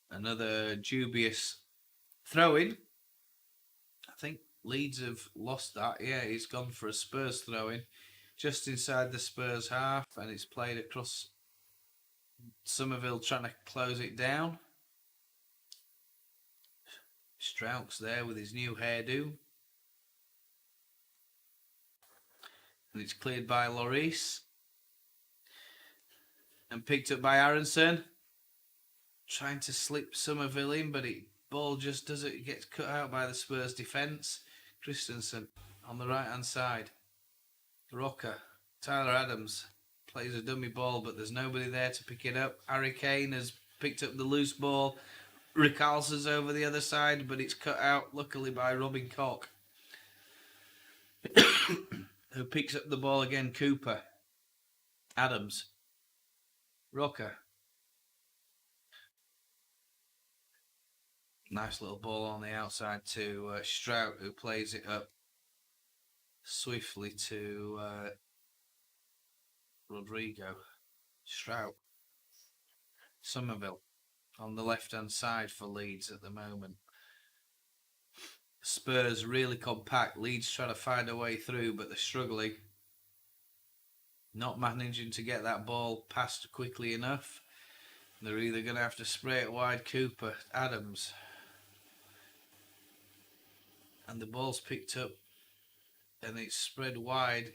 Speaker 1: Another dubious throw-in. I think Leeds have lost that. Yeah, he's gone for a Spurs throw-in just inside the Spurs half and it's played across Summerville trying to close it down. Struik's there with his new hairdo. And it's cleared by Lloris. And picked up by Aaronson. Trying to slip Summerville in, but ball just does it. It gets cut out by the Spurs defence. Kristensen on the right hand side. Roca. Tyler Adams plays a dummy ball, but there's nobody there to pick it up. Harry Kane has picked up the loose ball. Richarlison's over the other side, but it's cut out luckily by Robin Koch. Who picks up the ball again? Cooper. Adams. Roca. Nice little ball on the outside to Struijk, who plays it up swiftly to Rodrigo. Struijk. Summerville on the left-hand side for Leeds at the moment. Spurs really compact. Leeds trying to find a way through, but they're struggling. Not managing to get that ball passed quickly enough. They're either going to have to spray it wide. Cooper, Adams. And the ball's picked up and it's spread wide.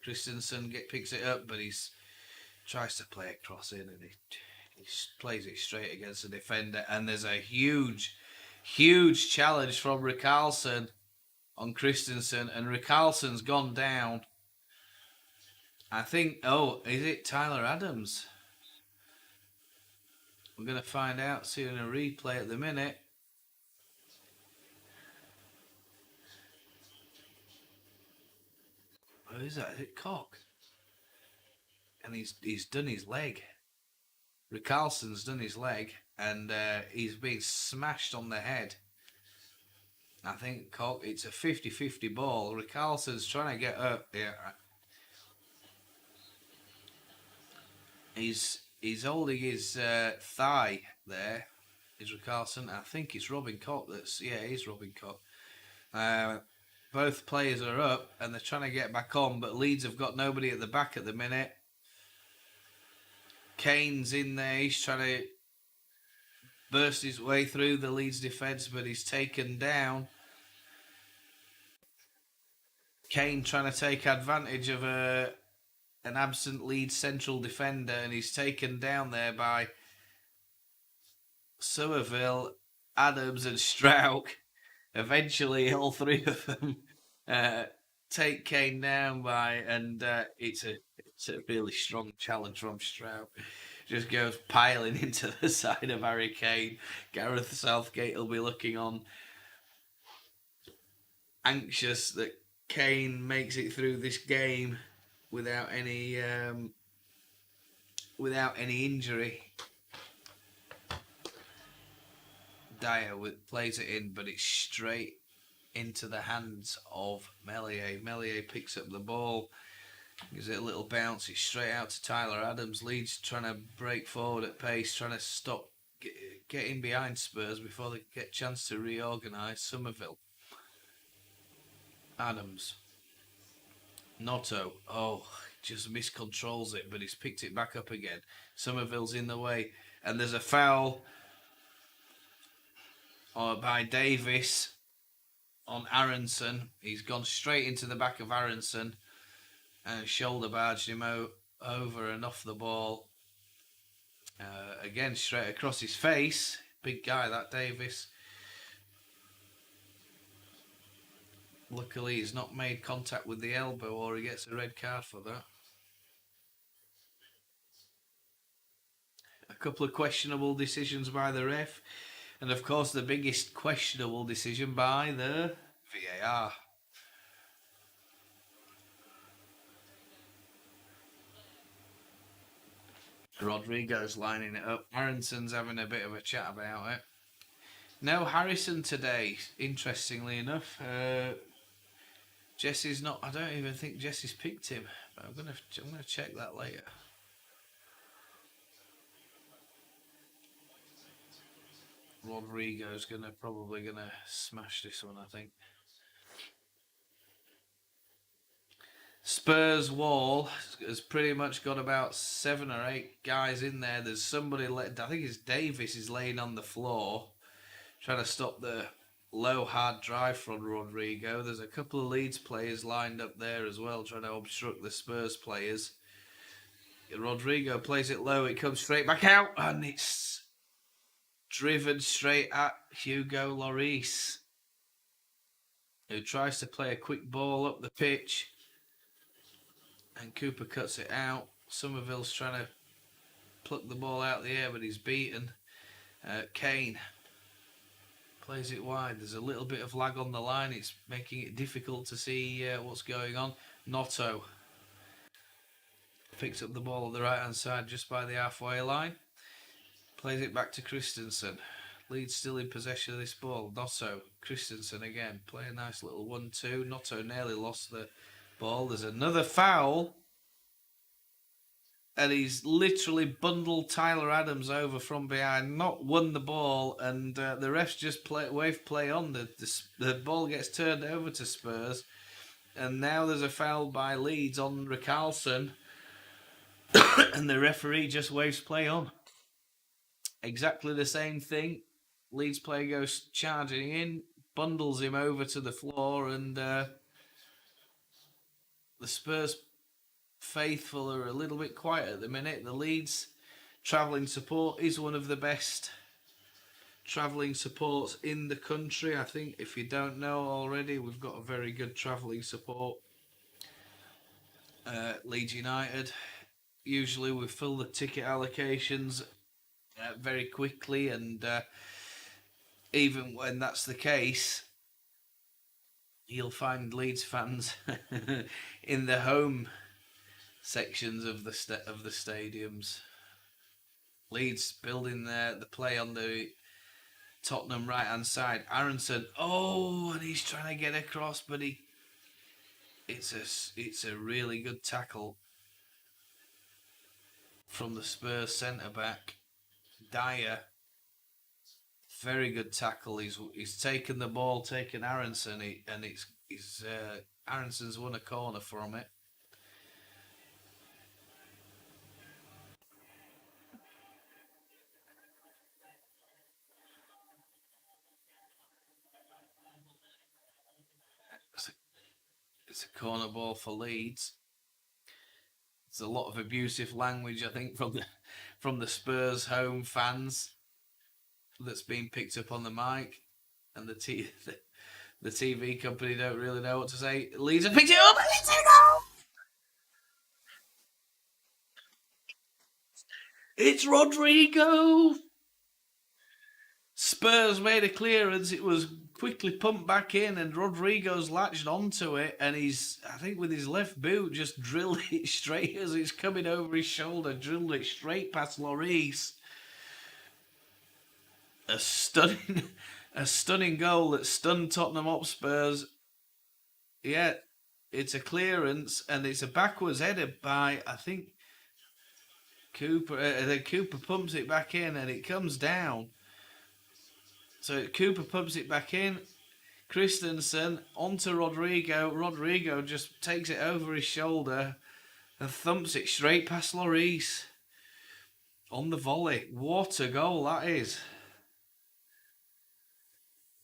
Speaker 1: Kristensen picks it up, but he tries to play a cross in and he plays it straight against the defender. And there's a huge challenge from Richarlison on Kristensen, and Richarlison's gone down. I think, is it Tyler Adams? We're going to find out soon in a replay at the minute. Who is that? Is it Koch? And he's done his leg. Richarlison's done his leg, and he's been smashed on the head. I think Koch, it's a 50-50 ball. Richarlison's trying to get up. Yeah. He's holding his thigh there. Is Richarlison? I think it's Robin Koch. He's Robin Koch. Both players are up and they're trying to get back on, but Leeds have got nobody at the back at the minute. Kane's in there. He's trying to burst his way through the Leeds defence, but he's taken down. Kane trying to take advantage of an absent Leeds central defender, and he's taken down there by Summerville, Adams and Struijk. Eventually, all three of them take Kane down and it's a really strong challenge from Struijk. Just goes piling into the side of Harry Kane. Gareth Southgate will be looking on, anxious that Kane makes it through this game without any injury. Dyer plays it in, but it's straight into the hands of Meslier. Meslier picks up the ball Gives it a little bounce. It's straight out to Tyler Adams. Leeds trying to break forward at pace, trying to stop, get in behind Spurs before they get a chance to reorganise. Summerville. Adams. Gnonto. Oh, just miscontrols it, but he's picked it back up again. Summerville's in the way. And there's a foul by Davis on Aaronson. He's gone straight into the back of Aaronson and shoulder barged him over and off the ball. Again, straight across his face. Big guy, that Davis. Luckily, he's not made contact with the elbow or he gets a red card for that. A couple of questionable decisions by the ref. And of course, the biggest questionable decision by the VAR. Rodrigo's lining it up. Aaronson's having a bit of a chat about it. No Harrison today, interestingly enough. Jesse's not. I don't even think Jesse's picked him. But I'm gonna check that later. Rodrigo's probably gonna smash this one, I think. Spurs wall has pretty much got about 7 or 8 guys in there. There's somebody, I think it's Davis, is laying on the floor trying to stop the low hard drive from Rodrigo. There's a couple of Leeds players lined up there as well trying to obstruct the Spurs players. Rodrigo plays it low, it comes straight back out and it's driven straight at Hugo Lloris, who tries to play a quick ball up the pitch. And Cooper cuts it out. Summerville's trying to pluck the ball out of the air, but he's beaten. Kane plays it wide. There's a little bit of lag on the line. It's making it difficult to see what's going on. Gnonto picks up the ball on the right-hand side just by the halfway line. Plays it back to Kristensen. Leeds still in possession of this ball. Gnonto, Kristensen again. Play a nice little 1-2. Gnonto nearly lost the ball. There's another foul. And he's literally bundled Tyler Adams over from behind, not won the ball, and the refs just wave play on. The ball gets turned over to Spurs, and now there's a foul by Leeds on Richarlison, and the referee just waves play on. Exactly the same thing. Leeds player goes charging in, bundles him over to the floor, and the Spurs faithful are a little bit quiet at the minute. The Leeds travelling support is one of the best travelling supports in the country. I think if you don't know already, we've got a very good travelling support. Leeds United, usually we fill the ticket allocations very quickly, and even when that's the case, you'll find Leeds fans in the home sections of the stadiums. Leeds building the play on the Tottenham right hand side. Aaronson, and he's trying to get across, but it's a really good tackle from the Spurs centre back. Dyer, very good tackle. He's taken the ball, taken Aaronson, and Aaronson's won a corner from it. It's a corner ball for Leeds. There's a lot of abusive language, I think, from the Spurs home fans that's been picked up on the mic, and the TV company don't really know what to say. Leeds have picked it up. It's Rodrigo. Spurs made a clearance. It was quickly pumped back in, and Rodrigo's latched onto it, and he's, I think, with his left boot, just drilled it straight as it's coming over his shoulder, drilled it straight past Lloris. A stunning goal that stunned Tottenham Hotspurs. Yeah, It's a clearance, and it's a backwards header by, I think, Cooper. Then Cooper pumps it back in, and it comes down. So Cooper pumps it back in. Kristensen onto Rodrigo. Rodrigo just takes it over his shoulder and thumps it straight past Lloris on the volley. What a goal that is!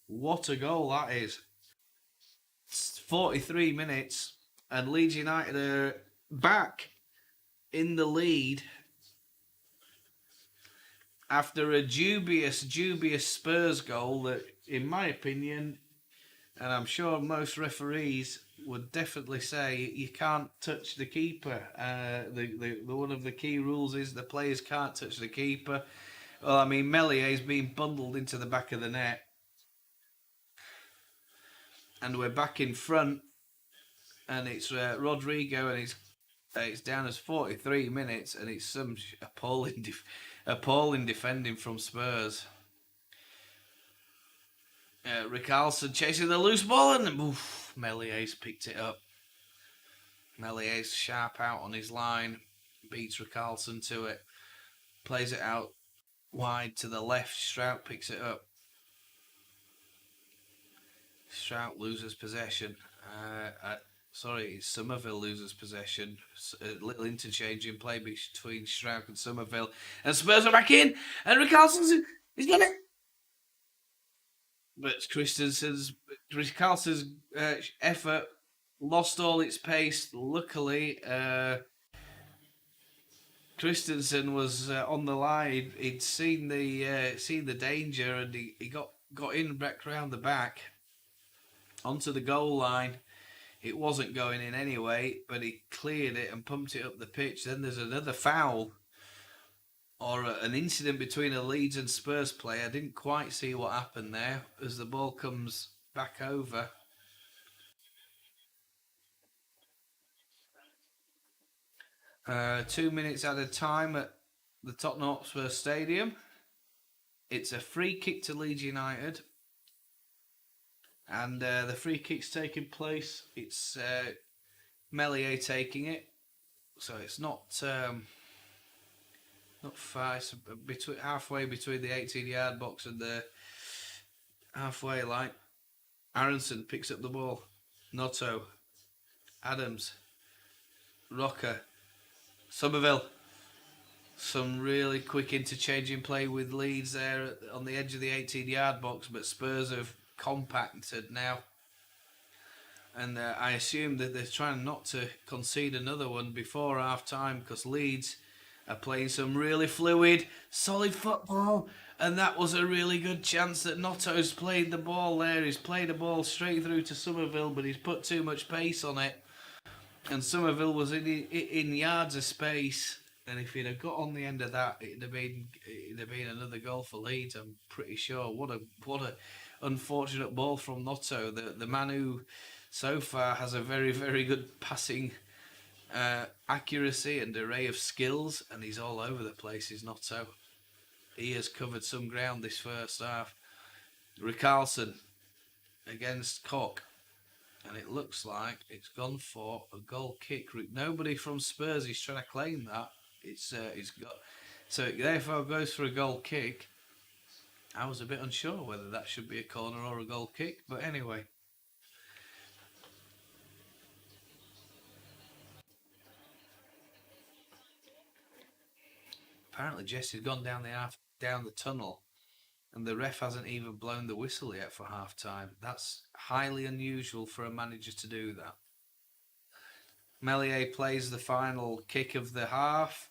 Speaker 1: What a goal that is! It's 43 minutes, and Leeds United are back in the lead after a dubious Spurs goal that, in my opinion, and I'm sure most referees would definitely say, you can't touch the keeper. The one of the key rules is the players can't touch the keeper. Well, I mean, Meslier's been bundled into the back of the net, and we're back in front, and it's Rodrigo, and it's down as 43 minutes, and it's some appalling defending from Spurs. Aaronson chasing the loose ball, and Meslier's picked it up. Meslier's sharp out on his line, beats Aaronson to it, plays it out wide to the left. Struijk picks it up. Struijk loses possession. Summerville loses possession. A little interchange in play between Struijk and Summerville, and Spurs are back in, and Aaronson, he's got it. But Kristensen's effort lost all its pace. Luckily, Kristensen was on the line. He'd seen the danger, and he got in back round the back onto the goal line. It wasn't going in anyway, but he cleared it and pumped it up the pitch. Then there's another foul, or an incident between a Leeds and Spurs player. I didn't quite see what happened there as the ball comes back over. Uh, 2 minutes at a time at the Tottenham Hotspur Stadium. It's a free kick to Leeds United, and the free kick's taking place. It's Meslier taking it, so it's not far. It's halfway between the 18-yard box and the halfway line. Aaronson picks up the ball. Gnonto, Adams, Roca, Summerville. Some really quick interchanging play with Leeds there on the edge of the 18-yard box, but Spurs have compacted now. And I assume that they're trying not to concede another one before half-time, because Leeds are playing some really fluid, solid football. And that was a really good chance that Gnonto's played the ball there. He's played a ball straight through to Summerville, but he's put too much pace on it. And Summerville was in yards of space. And if he'd have got on the end of that, it'd have been another goal for Leeds, I'm pretty sure. What a unfortunate ball from Gnonto. The man who so far has a very, very good passing accuracy and array of skills, and he's all over the place, is Gnonto. He has covered some ground this first half. Aaronson against Koch, and it looks like it's gone for a goal kick. Nobody from Spurs is trying to claim that. It's got, so it therefore goes for a goal kick. I was a bit unsure whether that should be a corner or a goal kick, but anyway. Apparently Jesse's gone down the tunnel, and the ref hasn't even blown the whistle yet for half time. That's highly unusual for a manager to do that. Meslier plays the final kick of the half,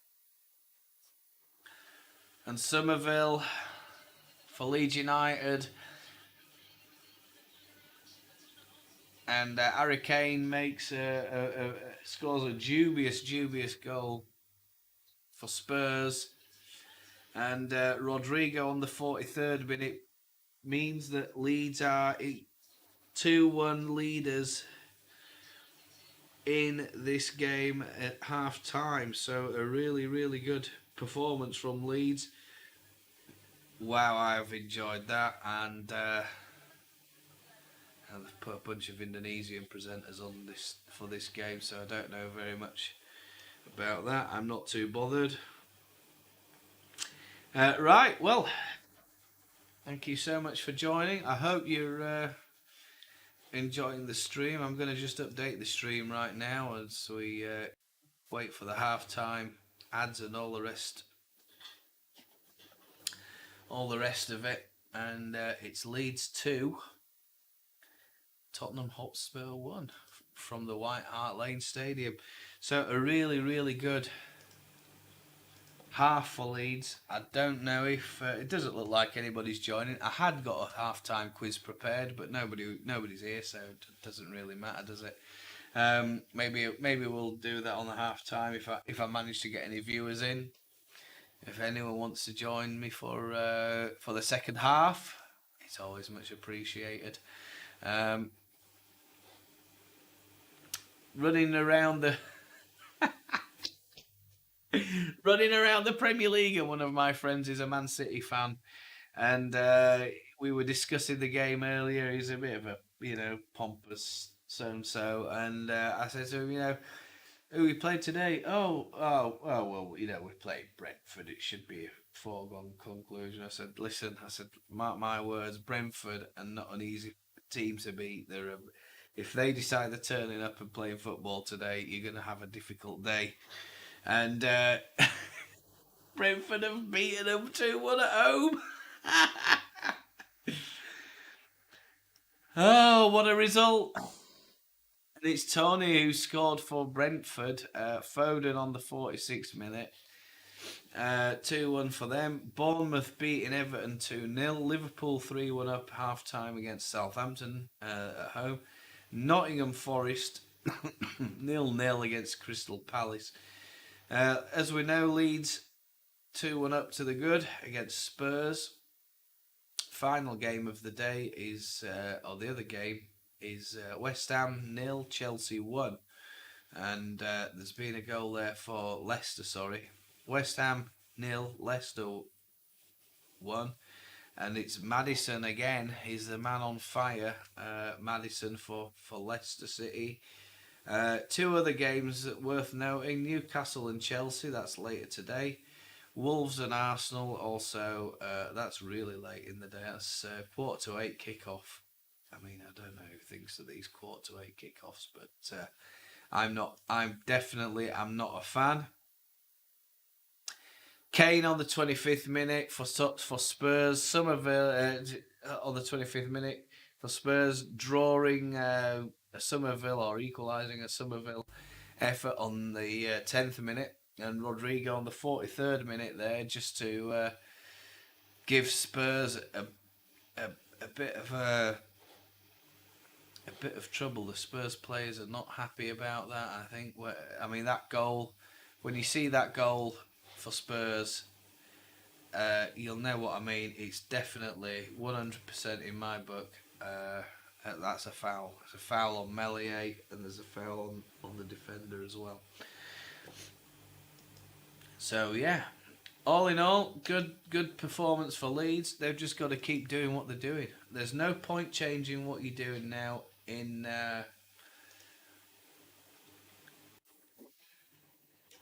Speaker 1: and Summerville for Leeds United, and Aaronson makes scores a dubious goal for Spurs, and Rodrigo on the 43rd minute means that Leeds are 2-1 leaders in this game at half time. So a really, really good performance from Leeds. Wow, I've enjoyed that, and and they've put a bunch of Indonesian presenters on this for this game, so I don't know very much about that. I'm not too bothered. Right, well, thank you so much for joining. I hope you're enjoying the stream. I'm going to just update the stream right now as we wait for the half-time ads and all the rest of it. And it's Leeds 2, Tottenham Hotspur 1 from the White Hart Lane Stadium. So a really, really good half for Leeds. I don't know if it doesn't look like anybody's joining. I had got a half-time quiz prepared, but nobody's here, so it doesn't really matter, does it? Maybe we'll do that on the half-time if I manage to get any viewers in. If anyone wants to join me for the second half, it's always much appreciated. Running around the Premier League, and one of my friends is a Man City fan, and we were discussing the game earlier. He's a bit of a pompous so-and-so, and I said to him, who we played today? Well, we played Brentford. It should be a foregone conclusion. I said, listen, mark my words, Brentford are not an easy team to beat. If they decide they're turning up and playing football today, you're going to have a difficult day. And Brentford have beaten them 2-1 at home. Oh, what a result. And it's Tony who scored for Brentford. Foden on the 46th minute. 2-1 for them. Bournemouth beating Everton 2-0. Liverpool 3-1 up half-time against Southampton at home. Nottingham Forest 0-0 against Crystal Palace. As we know, Leeds 2-1 up to the good against Spurs. Final game of the day is, or the other game, is West Ham 0, Chelsea 1. And there's been a goal there for Leicester, West Ham 0, Leicester 1. And it's Maddison again. He's the man on fire. Maddison for Leicester City. Two other games worth noting. Newcastle and Chelsea, that's later today. Wolves and Arsenal also, that's really late in the day. That's 7:45 kickoff. I mean, I don't know who thinks of these 7:45 kickoffs, but I'm not a fan. Kane on the 25th minute for Spurs. Summerville on the 25th minute for Spurs, drawing a Summerville or equalising a Summerville effort on the 10th minute, and Rodrigo on the 43rd minute there just to give Spurs a bit of trouble. The Spurs players are not happy about that. I think. That goal. When you see that goal for Spurs, you'll know what I mean. It's definitely 100% in my book. That's a foul. It's a foul on Meslier, and there's a foul on the defender as well. So yeah, all in all, good performance for Leeds. They've just got to keep doing what they're doing. There's no point changing what you're doing now in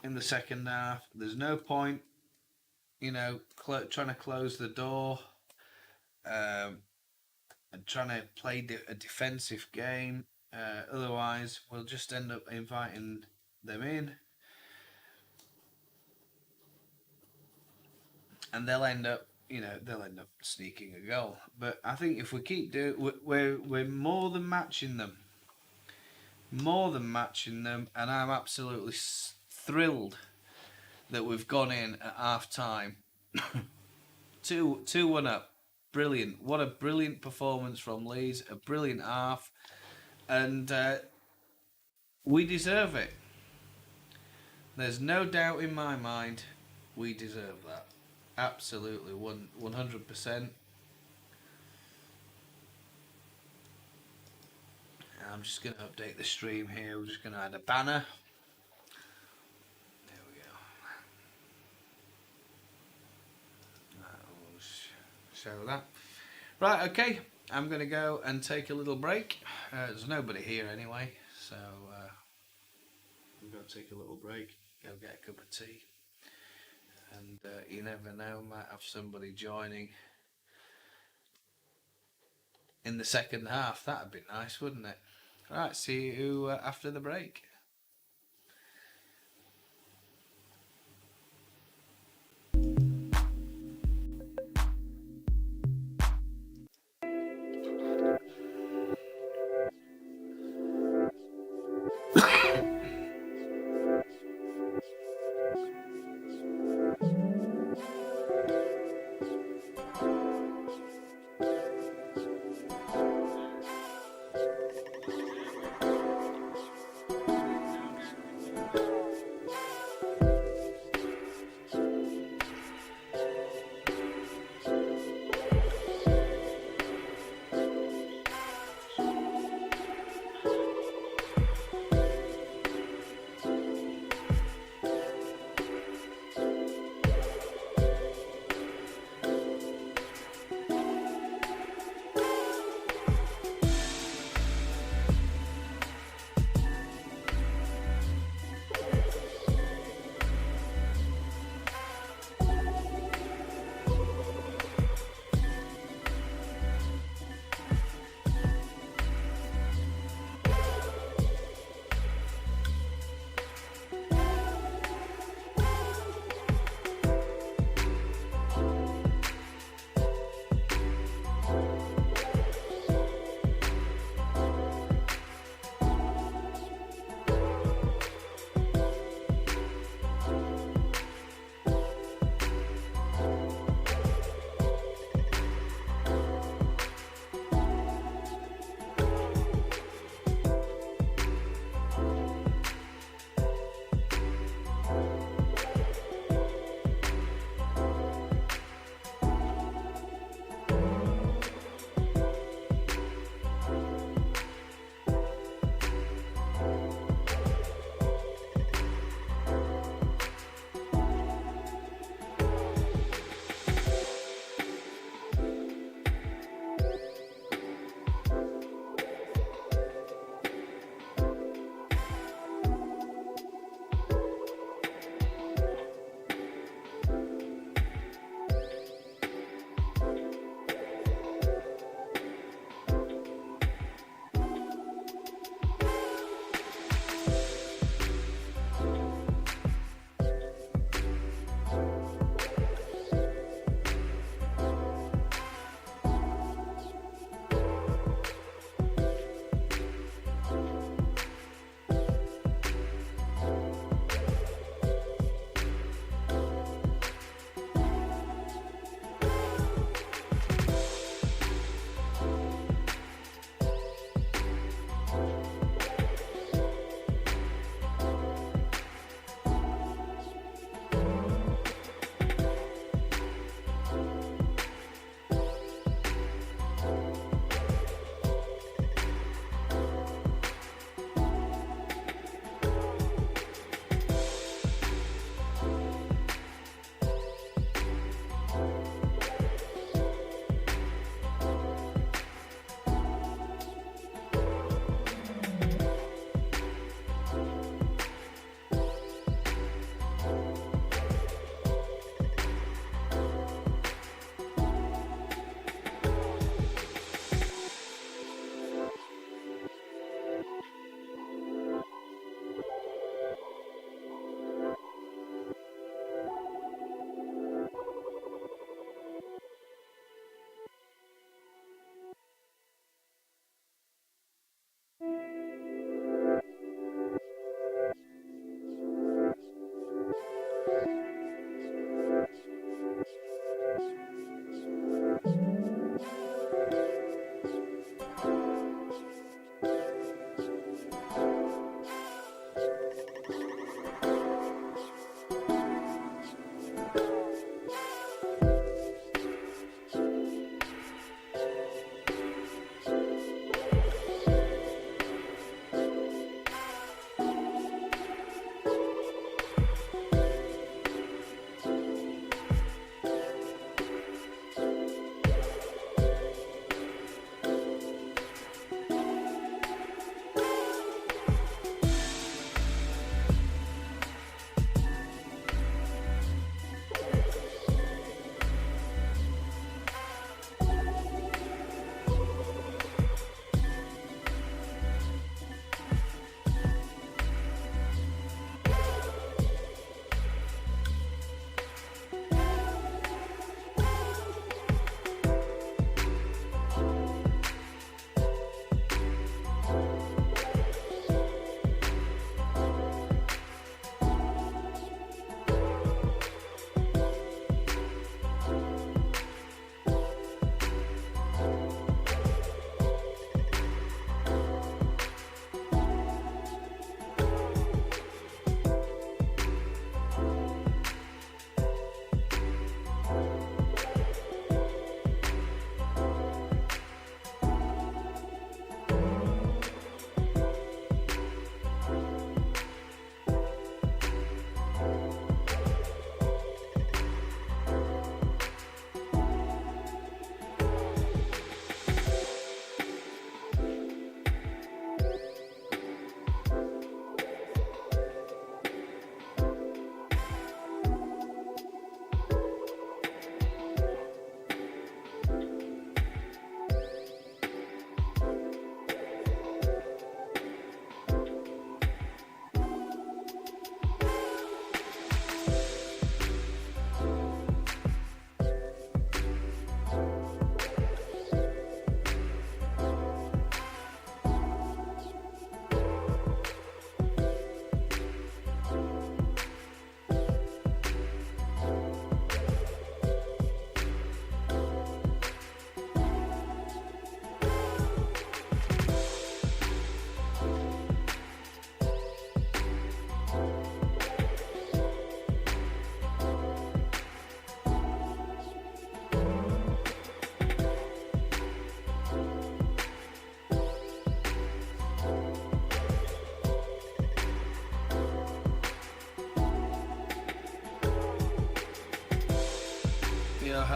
Speaker 1: the second half. There's no point, trying to close the door and trying to play a defensive game. Otherwise, we'll just end up inviting them in, and they'll end up sneaking a goal. But I think if we keep doing, we're more than matching them. And I'm absolutely thrilled that we've gone in at half time 2-1 up. Brilliant. What a brilliant performance from Leeds. A brilliant half. And we deserve it. There's no doubt in my mind we deserve that. Absolutely. 100%. I'm just going to update the stream here. We're just going to add a banner. There we go. That will show that. Right, okay. I'm going to go and take a little break. There's nobody here anyway, so I'm going to take a little break, go get a cup of tea, and you never know, might have somebody joining in the second half. That'd be nice, wouldn't it? Right, see you after the break.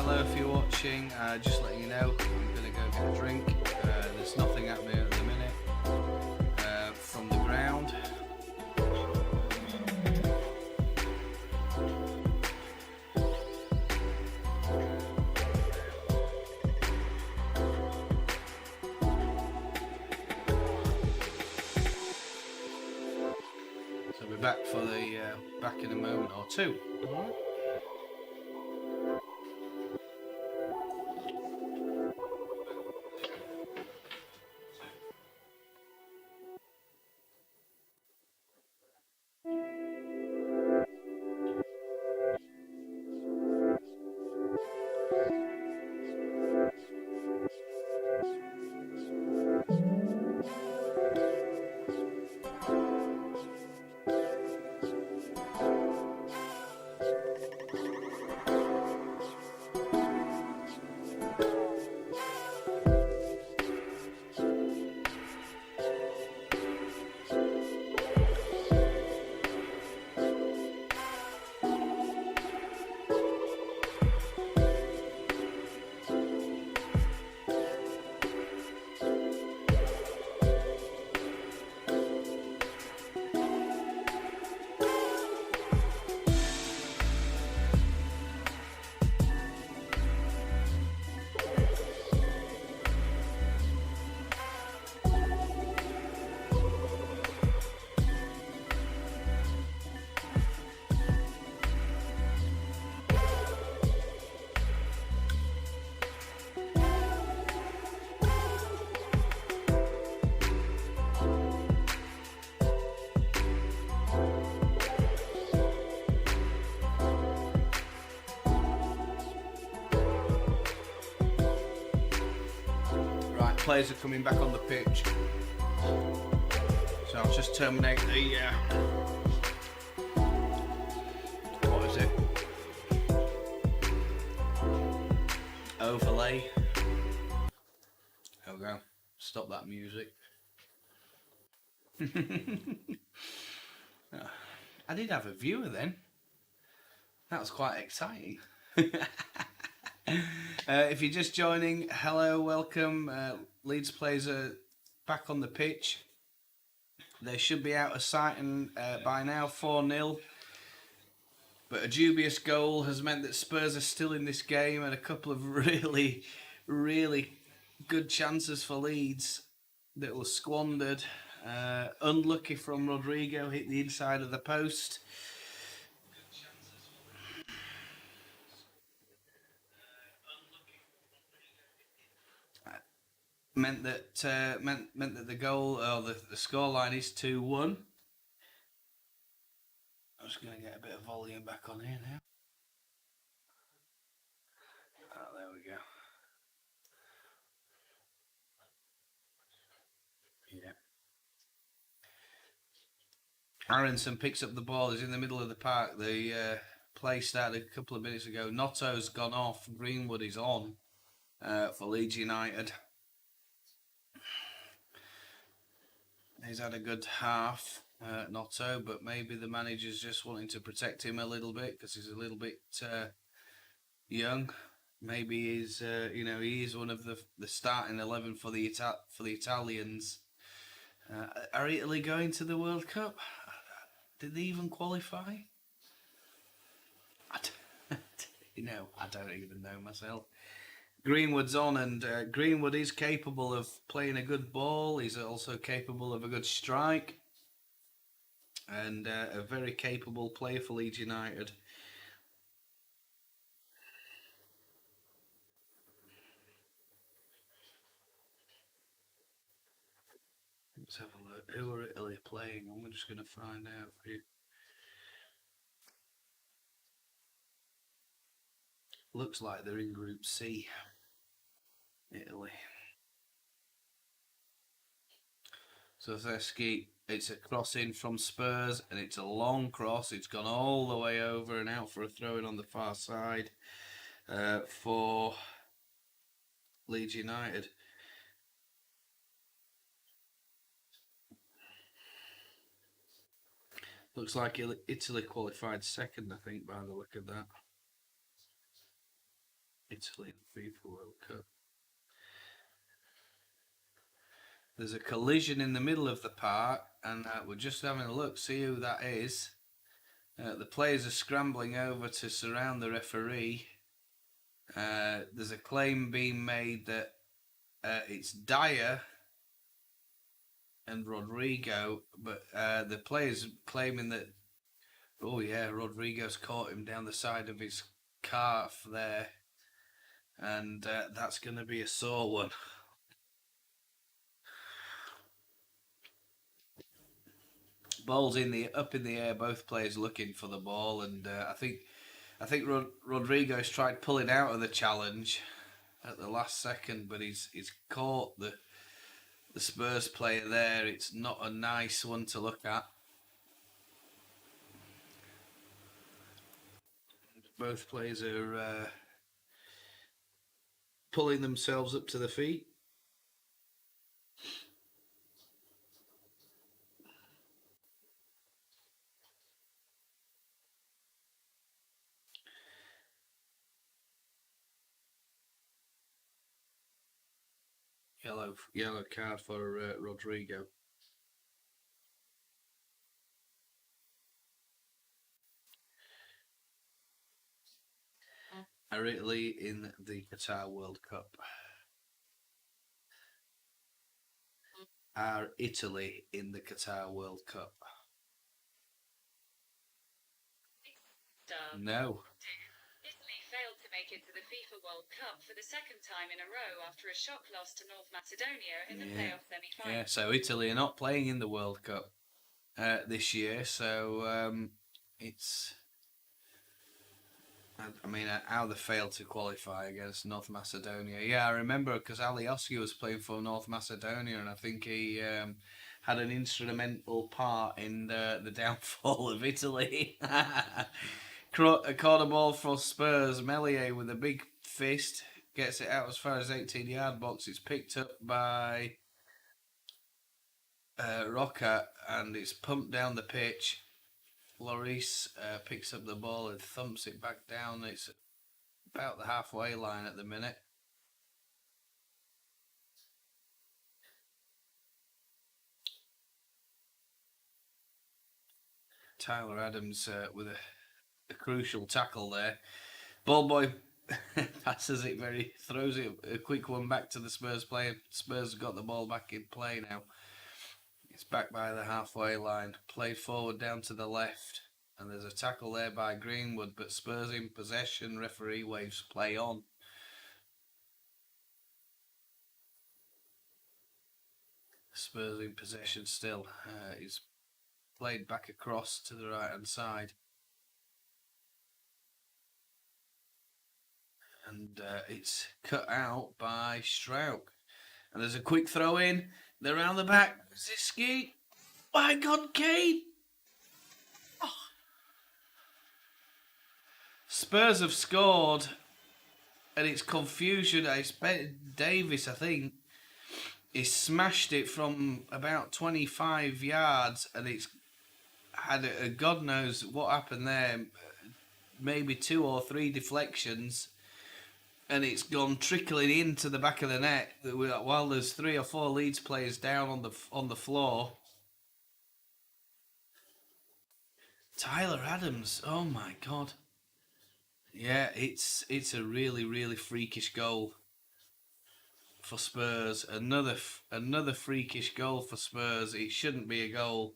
Speaker 1: hello if you're watching. Just letting you know, I'm going to go get a drink. There's nothing happening at the minute from the ground. So we're back for the back in a moment or two. All right. Players are coming back on the pitch, so I'll just terminate the what is it, overlay. There we go. Stop that music. I did have a viewer then. That was quite exciting. If you're just joining, hello, welcome. Leeds players are back on the pitch. They should be out of sight and by now, 4-0. But a dubious goal has meant that Spurs are still in this game, and a couple of really, really good chances for Leeds that were squandered. Unlucky from Rodrigo, hit the inside of the post. Meant that the goal or the scoreline is 2-1. I'm just going to get a bit of volume back on here now. Oh, there we go. Yeah. Aaronson picks up the ball. He's in the middle of the park. The play started a couple of minutes ago. Gnonto's gone off. Greenwood is on for Leeds United. He's had a good half, Gnonto, but maybe the manager's just wanting to protect him a little bit because he's a little bit young. Maybe he's, he is one of the starting 11 for the Italians. Are Italy going to the World Cup? Did they even qualify? I don't even know myself. Greenwood's on, and Greenwood is capable of playing a good ball. He's also capable of a good strike, and a very capable player for Leeds United. Let's have a look. Who are Italy playing? I'm just going to find out for you. Looks like they're in Group C. Italy. So Zeschi, it's a cross in from Spurs, and it's a long cross. It's gone all the way over and out for a throw-in on the far side for Leeds United. Looks like Italy qualified second, I think, by the look of that. Italy FIFA World Cup. There's a collision in the middle of the park, and we're just having a look, see who that is. The players are scrambling over to surround the referee. There's a claim being made that it's Dyer and Rodrigo, but the players claiming that, oh yeah, Rodrigo's caught him down the side of his calf there, and that's going to be a sore one. Ball's up in the air. Both players looking for the ball, and I think Rodrigo's tried pulling out of the challenge at the last second, but he's caught the Spurs player there. It's not a nice one to look at. Both players are pulling themselves up to the feet. Yellow card for Rodrigo. Are Italy in the Qatar World Cup? Are Italy in the Qatar World Cup? No.
Speaker 2: Italy failed to make it to the FIFA World Cup for the second time in a row after a shock loss to North Macedonia in the playoff semi-final.
Speaker 1: Yeah, so Italy are not playing in the World Cup this year, so it's... I mean, how they failed to qualify against North Macedonia. Yeah, I remember because Alioski was playing for North Macedonia, and I think he had an instrumental part in the downfall of Italy. A corner ball for Spurs. Meslier with a big fist gets it out as far as 18-yard box. It's picked up by Roca, and it's pumped down the pitch. Lloris picks up the ball and thumps it back down. It's about the halfway line at the minute. Tyler Adams with a crucial tackle there. Ball boy passes it throws it a quick one back to the Spurs player. Spurs have got the ball back in play now. It's back by the halfway line. Played forward down to the left. And there's a tackle there by Greenwood, but Spurs in possession. Referee waves play on. Spurs in possession still. He's played back across to the right hand side. And it's cut out by Struijk. And there's a quick throw in. They're around the back. Ziski. My God, Kane! Oh. Spurs have scored, and it's confusion. It's Davis, I think. He smashed it from about 25 yards, and it's had God knows what happened there. Maybe 2 or 3 deflections, and it's gone trickling into the back of the net while there's 3 or 4 Leeds players down on the floor. Tyler Adams, oh my God! Yeah, it's a really, really freakish goal for Spurs. Another freakish goal for Spurs. It shouldn't be a goal.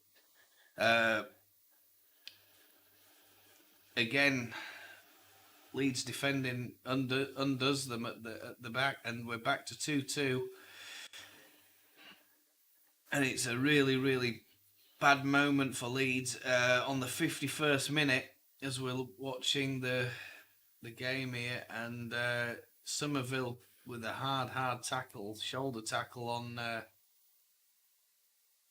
Speaker 1: Again, Leeds defending undoes them at the back, and we're back to 2-2. And it's a really, really bad moment for Leeds on the 51st minute as we're watching the game here, and Summerville with a hard tackle, shoulder tackle on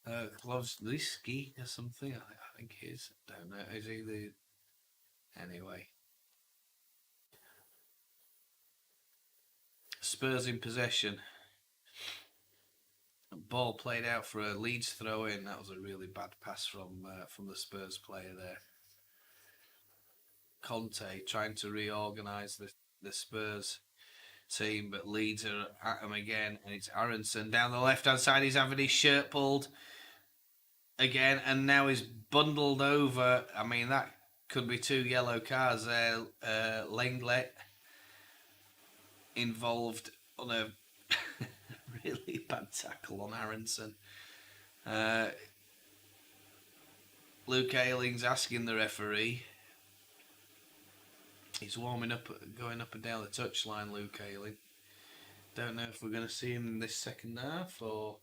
Speaker 1: Klovsky or something. I think he is. Don't know. Is he the... Anyway. Spurs in possession. Ball played out for a Leeds throw in. That was a really bad pass from the Spurs player there. Conte trying to reorganise the Spurs. team, but Leeds are at him again, and it's Aaronson down the left-hand side. He's having his shirt pulled again, and now he's bundled over. I mean, that could be 2 yellow cards there. Lenglet involved on a really bad tackle on Aaronson. Luke Ayling's asking the referee. He's warming up, going up and down the touchline, Luke Ayling. Don't know if we're going to see him in this second half or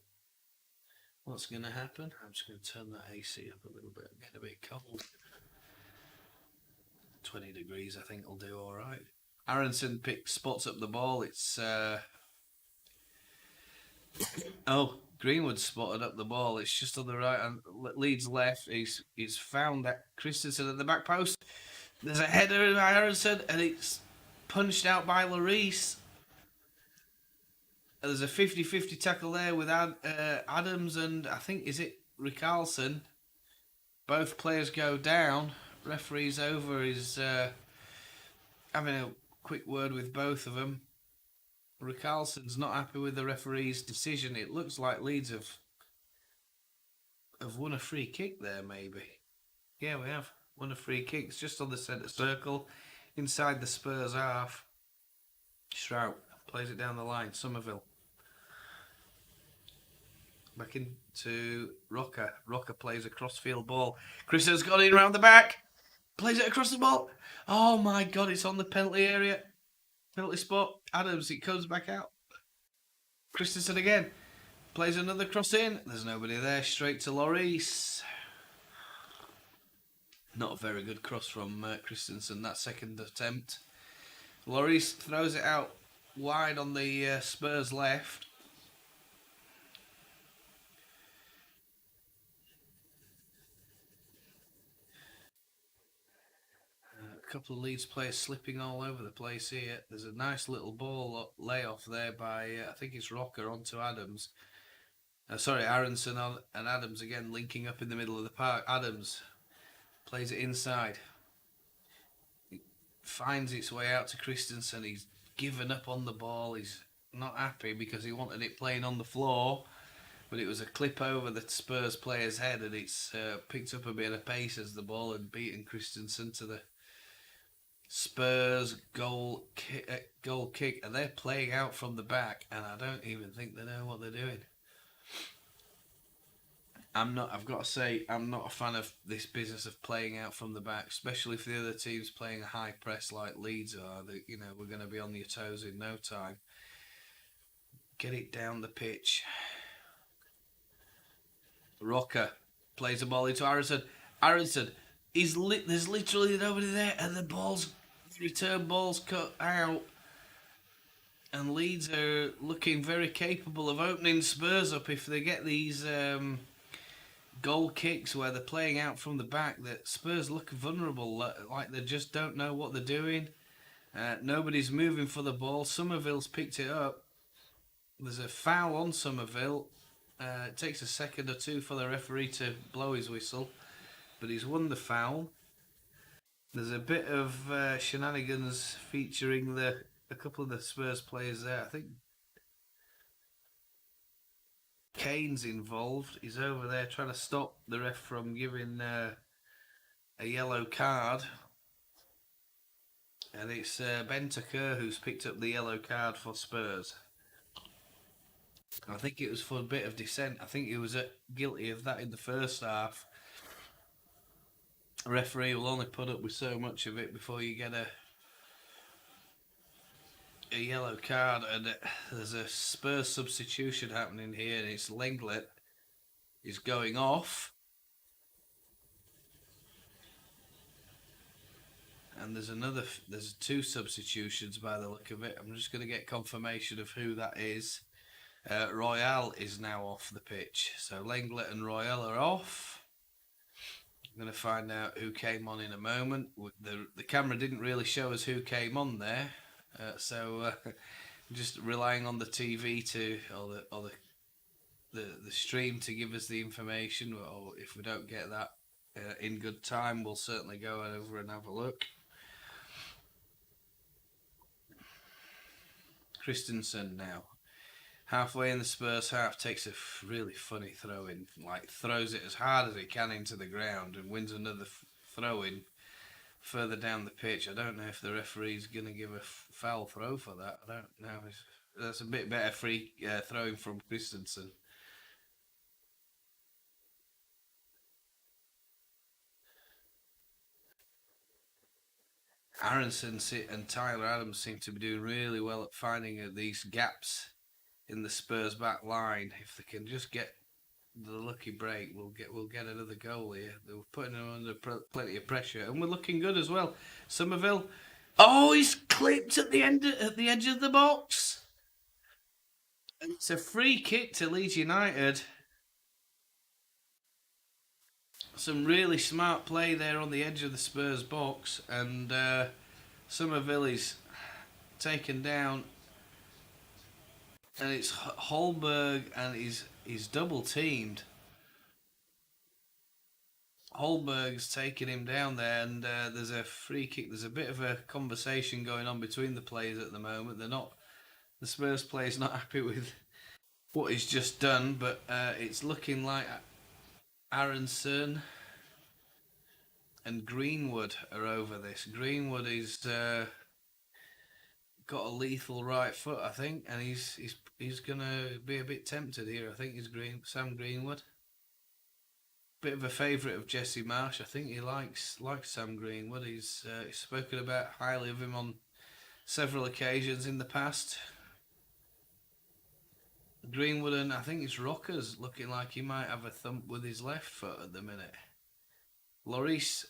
Speaker 1: what's going to happen. I'm just going to turn that AC up a little bit. I'm getting a bit cold. 20 degrees, I think will do all right. Aaronson spots up the ball. It's Greenwood spotted up the ball. It's just on the right and Leeds left. He's found that Kristensen at the back post. There's a header by Aaronson and it's punched out by Lloris. There's a 50-50 tackle there with Adams and I think, is it Richarlison? Both players go down. Referee's over. He's having a quick word with both of them. Richarlison's not happy with the referee's decision. It looks like Leeds have won a free kick there, maybe. Yeah, we have won a free kick. It's just on the centre circle, inside the Spurs half. Struijk plays it down the line. Summerville. Back into Roca. Roca plays a crossfield ball. Kristensen's got in round the back. Plays it across the ball. Oh my God, it's on the penalty area. Penalty spot. Adams, it comes back out. Kristensen again. Plays another cross in. There's nobody there. Straight to Lloris. Not a very good cross from Kristensen, that second attempt. Lloris throws it out wide on the Spurs left. A couple of Leeds players slipping all over the place here. There's a nice little ball layoff there by, I think it's Roca onto Adams. Aaronson and Adams again linking up in the middle of the park. Adams plays it inside. It finds its way out to Kristensen. He's given up on the ball. He's not happy because he wanted it playing on the floor. But it was a clip over the Spurs player's head and it's picked up a bit of pace as the ball had beaten Kristensen to the Spurs goal kick, and they're playing out from the back, and I don't even think they know what they're doing. I've got to say, I'm not a fan of this business of playing out from the back, especially if the other team's playing a high press like Leeds are. That, you know, we're going to be on your toes in no time. Get it down the pitch. Roca plays the ball into Aaronson. Aaronson, there's literally nobody there, and the return ball's cut out. And Leeds are looking very capable of opening Spurs up if they get these goal kicks where they're playing out from the back. That Spurs look vulnerable, like they just don't know what they're doing. Nobody's moving for the ball. Summerville's picked it up. There's a foul on Summerville. It takes a second or two for the referee to blow his whistle, but he's won the foul. There's a bit of shenanigans featuring a couple of the Spurs players there. I think Kane's involved. He's over there trying to stop the ref from giving a yellow card. And it's Bentancur who's picked up the yellow card for Spurs. I think it was for a bit of dissent. I think he was guilty of that in the first half. A referee will only put up with so much of it before you get a yellow card, and there's a Spurs substitution happening here, and it's Lenglet is going off, and there's two substitutions by the look of it. I'm just going to get confirmation of who that is. Royal is now off the pitch, so Lenglet and Royal are off. I'm going to find out who came on in a moment. The camera didn't really show us who came on there, so just relying on the TV or the stream to give us the information. Or if we don't get that in good time, we'll certainly go over and have a look. Kristensen now. Halfway in the Spurs half, takes a really funny throw in, like throws it as hard as he can into the ground and wins another throw in further down the pitch. I don't know if the referee's going to give a foul throw for that. I don't know. That's a bit better free throwing from Kristensen. Aaronson and Tyler Adams seem to be doing really well at finding these gaps in the Spurs back line. If they can just get the lucky break, we'll get another goal here. They were putting them under plenty of pressure, and we're looking good as well. Summerville, oh, he's clipped at the edge of the box. It's a free kick to Leeds United. Some really smart play there on the edge of the Spurs box, and Summerville is taken down, and it's Holberg, and he's double teamed. Holberg's taking him down there, and there's a free kick. There's a bit of a conversation going on between the players at the moment. The Spurs player's not happy with what he's just done, but it's looking like Aaronson and Greenwood are over this. Greenwood is got a lethal right foot, I think, and he's gonna be a bit tempted here. I think he's Sam Greenwood. Bit of a favourite of Jesse Marsh. I think he likes Sam Greenwood. He's spoken about highly of him on several occasions in the past. Greenwood, and I think it's Roca's looking like he might have a thump with his left foot at the minute. Lloris,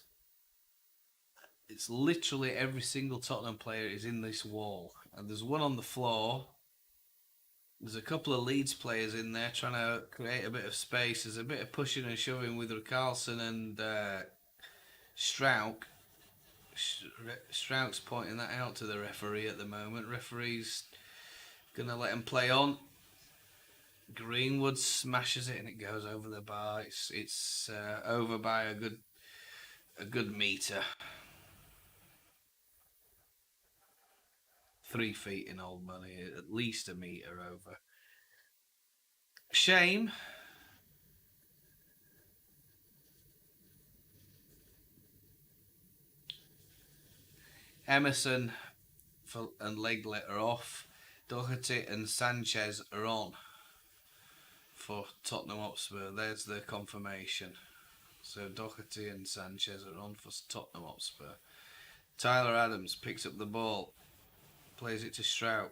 Speaker 1: it's literally every single Tottenham player is in this wall, and there's one on the floor. There's a couple of Leeds players in there trying to create a bit of space. There's a bit of pushing and shoving with Carlson and Struijk. Struik's pointing that out to the referee at the moment. Referee's going to let him play on. Greenwood smashes it and it goes over the bar. It's over by a good metre. 3 feet in old money, at least a metre over. Shame. Emerson and Leglet are off. Doherty and Sanchez are on for Tottenham Hotspur. There's the confirmation. So Doherty and Sanchez are on for Tottenham Hotspur. Tyler Adams picks up the ball. Plays it to Struijk.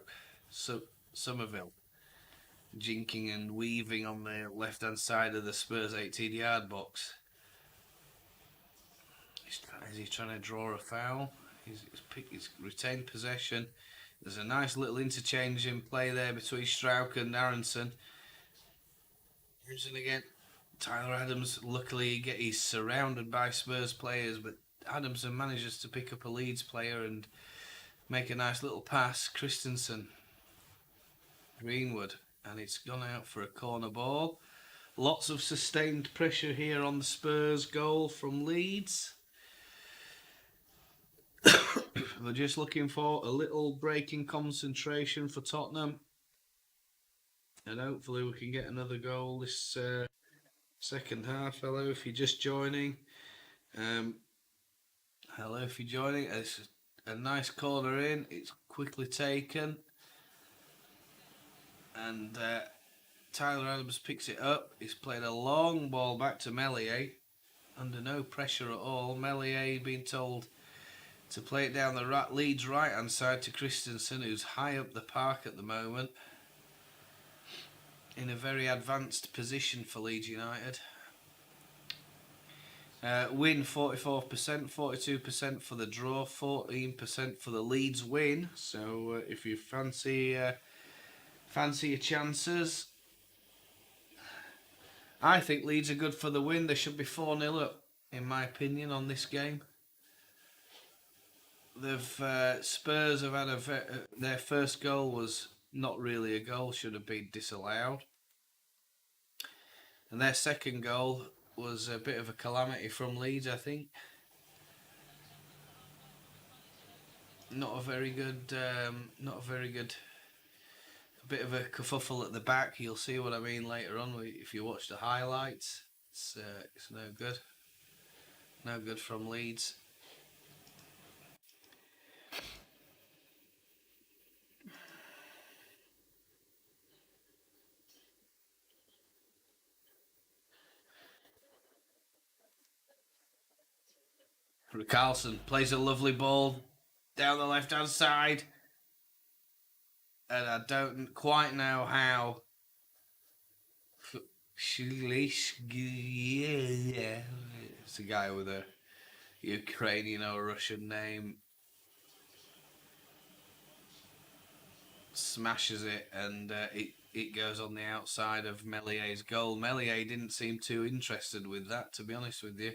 Speaker 1: Summerville jinking and weaving on the left hand side of the Spurs 18-yard box. Is he trying to draw a foul? He's retained possession. There's a nice little interchange in play there between Struijk and Aaronson. Aaronson again. Tyler Adams, luckily he's surrounded by Spurs players, but Adamson manages to pick up a Leeds player and make a nice little pass. Kristensen, Greenwood, and it's gone out for a corner ball. Lots of sustained pressure here on the Spurs goal from Leeds. We're just looking for a little break in concentration for Tottenham, and hopefully we can get another goal this second half. Hello if you're just joining. Hello if you're joining. It's a nice corner in. It's quickly taken, and Tyler Adams picks it up. He's played a long ball back to Meslier under no pressure at all. Meslier being told to play it down the Leeds right hand side to Kristensen, who's high up the park at the moment, in a very advanced position for Leeds United. Win 44%, 42% for the draw, 14% for the Leeds win. So if you fancy your chances, I think Leeds are good for the win. They should be 4-0 up, in my opinion, on this game. Spurs have had their first goal was not really a goal, should have been disallowed, and their second goal was a bit of a calamity from Leeds, I think. Not a very good bit of a kerfuffle at the back. You'll see what I mean later on if you watch the highlights. It's no good. No good from Leeds. Carlson plays a lovely ball down the left-hand side. And I don't quite know how. It's a guy with a Ukrainian or Russian name. Smashes it, and it goes on the outside of Meslier's goal. Meslier didn't seem too interested with that, to be honest with you.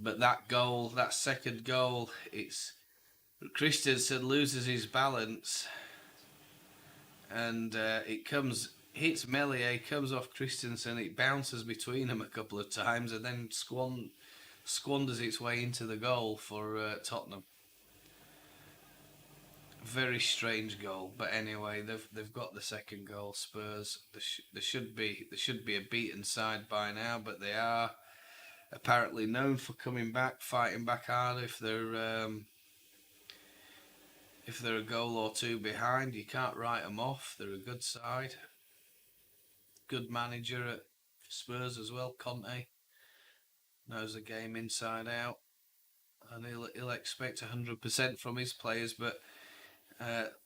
Speaker 1: But that goal, that second goal, it's Kristensen loses his balance, and it hits Meslier, comes off Kristensen, it bounces between them a couple of times, and then squanders its way into the goal for Tottenham. Very strange goal, but anyway, they've got the second goal. Spurs, they should be a beaten side by now, but they are apparently known for coming back, fighting back hard if they're a goal or two behind. You can't write them off. They're a good side, good manager at Spurs as well. Conte knows the game inside out, and he'll expect 100% from his players, but.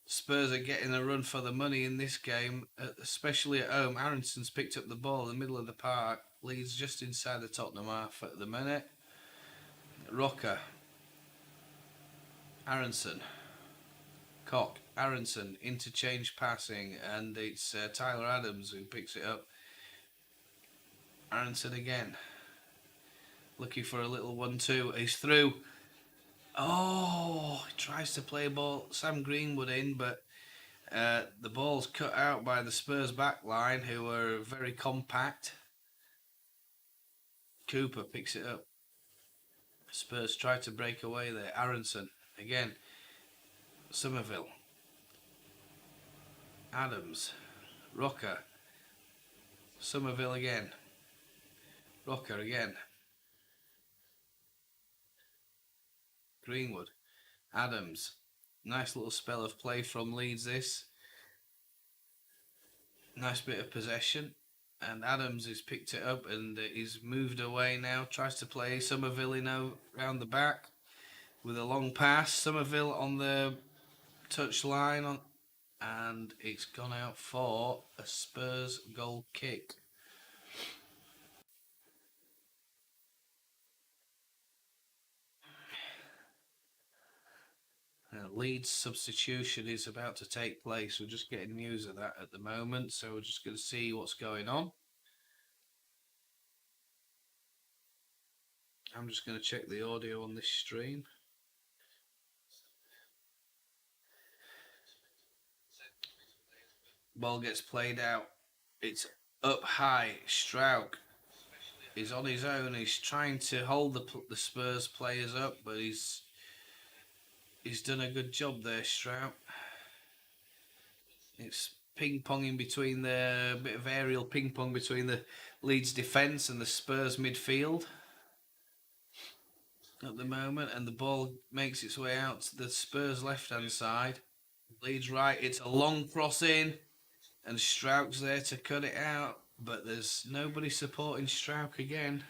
Speaker 1: Spurs are getting a run for the money in this game, especially at home. Aaronson's picked up the ball in the middle of the park. Leeds just inside the Tottenham half at the minute. Roca. Aaronson. Koch. Aaronson. Interchange passing, and it's Tyler Adams who picks it up. Aaronson again. Looking for a little 1-2. He's through. Oh, he tries to play ball Sam Greenwood in, but the ball's cut out by the Spurs back line, who are very compact. Cooper picks it up. Spurs try to break away there. Aaronson again. Summerville. Adams. Roca. Summerville again. Roca again. Greenwood. Adams. Nice little spell of play from Leeds this. Nice bit of possession. And Adams has picked it up and he's moved away now. Tries to play Summerville round the back with a long pass. Summerville on the touch line and it's gone out for a Spurs goal kick. Leeds substitution is about to take place. We're just getting news of that at the moment, so we're just going to see what's going on. I'm just going to check the audio on this stream. Ball gets played out. It's up high. Struijk is on his own. He's trying to hold the Spurs players up, but he's done a good job there, Struijk. It's ping-ponging between a bit of aerial ping-pong between the Leeds defence and the Spurs midfield at the moment, and the ball makes its way out to the Spurs left-hand side. Leeds right, it's a long cross in, and Struijk's there to cut it out, but there's nobody supporting Struijk again.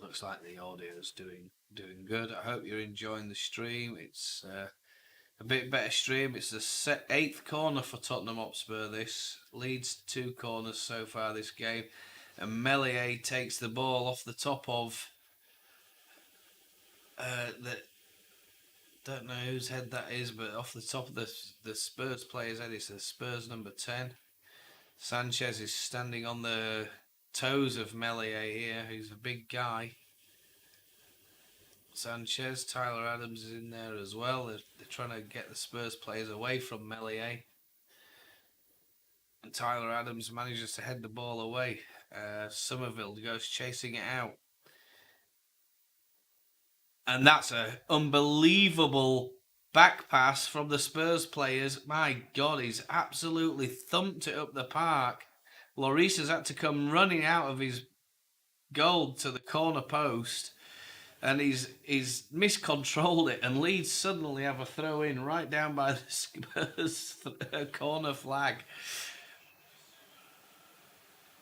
Speaker 1: Looks like the audio's doing good. I hope you're enjoying the stream. It's a bit better stream. It's the 8th corner for Tottenham Hotspur. This Leeds 2 corners so far this game, and Meslier takes the ball off the top of don't know whose head that is, but off the top of the Spurs player's head. It's the Spurs number 10. Sanchez is standing on the toes of Meslier here. He's a big guy. Sanchez, Tyler Adams is in there as well. They're trying to get the Spurs players away from Meslier. And Tyler Adams manages to head the ball away. Summerville goes chasing it out. And that's an unbelievable back pass from the Spurs players. My God, he's absolutely thumped it up the park. Lloris has had to come running out of his goal to the corner post. And he's miscontrolled it, and Leeds suddenly have a throw in right down by the Spurs corner flag.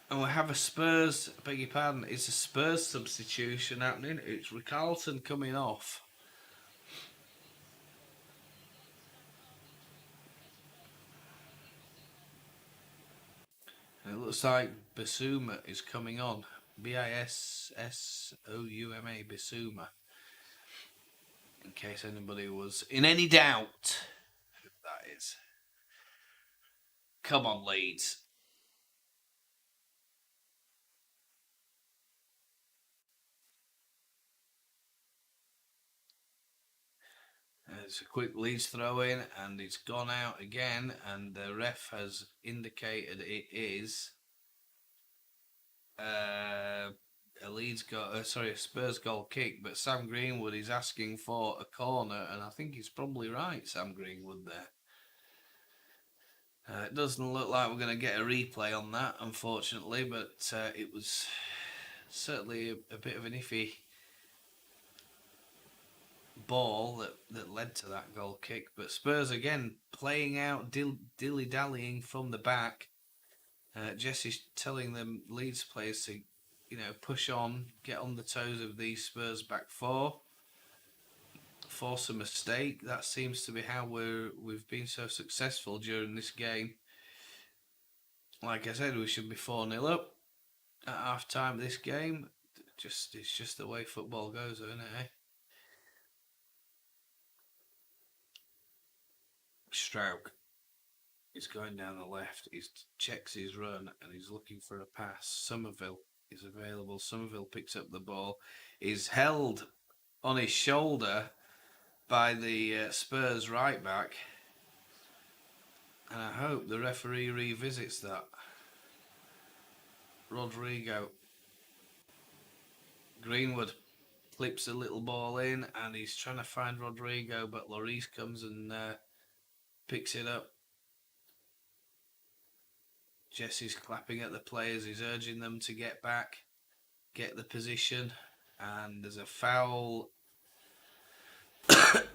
Speaker 1: And we have a Spurs, beg your pardon, it's a Spurs substitution happening. It's Carlton coming off. And it looks like Bissouma is coming on. Bissouma, Bissouma. In case anybody was in any doubt who that is. Come on, Leeds. It's a quick Leeds throw in, and it's gone out again, and the ref has indicated it is a Spurs goal kick, but Sam Greenwood is asking for a corner, and I think he's probably right, Sam Greenwood there. It doesn't look like we're going to get a replay on that, unfortunately, but it was certainly a bit of an iffy ball that led to that goal kick. But Spurs again playing out, dilly-dallying from the back. Jesse's telling them Leeds players to, push on, get on the toes of these Spurs back four, force a mistake. That seems to be how we've been so successful during this game. Like I said, we should be 4-0 up at half time this game. It's just the way football goes, isn't it? Eh? Struijk is going down the left. He checks his run and he's looking for a pass. Summerville is available. Summerville picks up the ball. He's held on his shoulder by the Spurs right back. And I hope the referee revisits that. Rodrigo. Greenwood flips a little ball in and he's trying to find Rodrigo, but Lloris comes and picks it up. Jesse's clapping at the players. He's urging them to get back, get the position. And there's a foul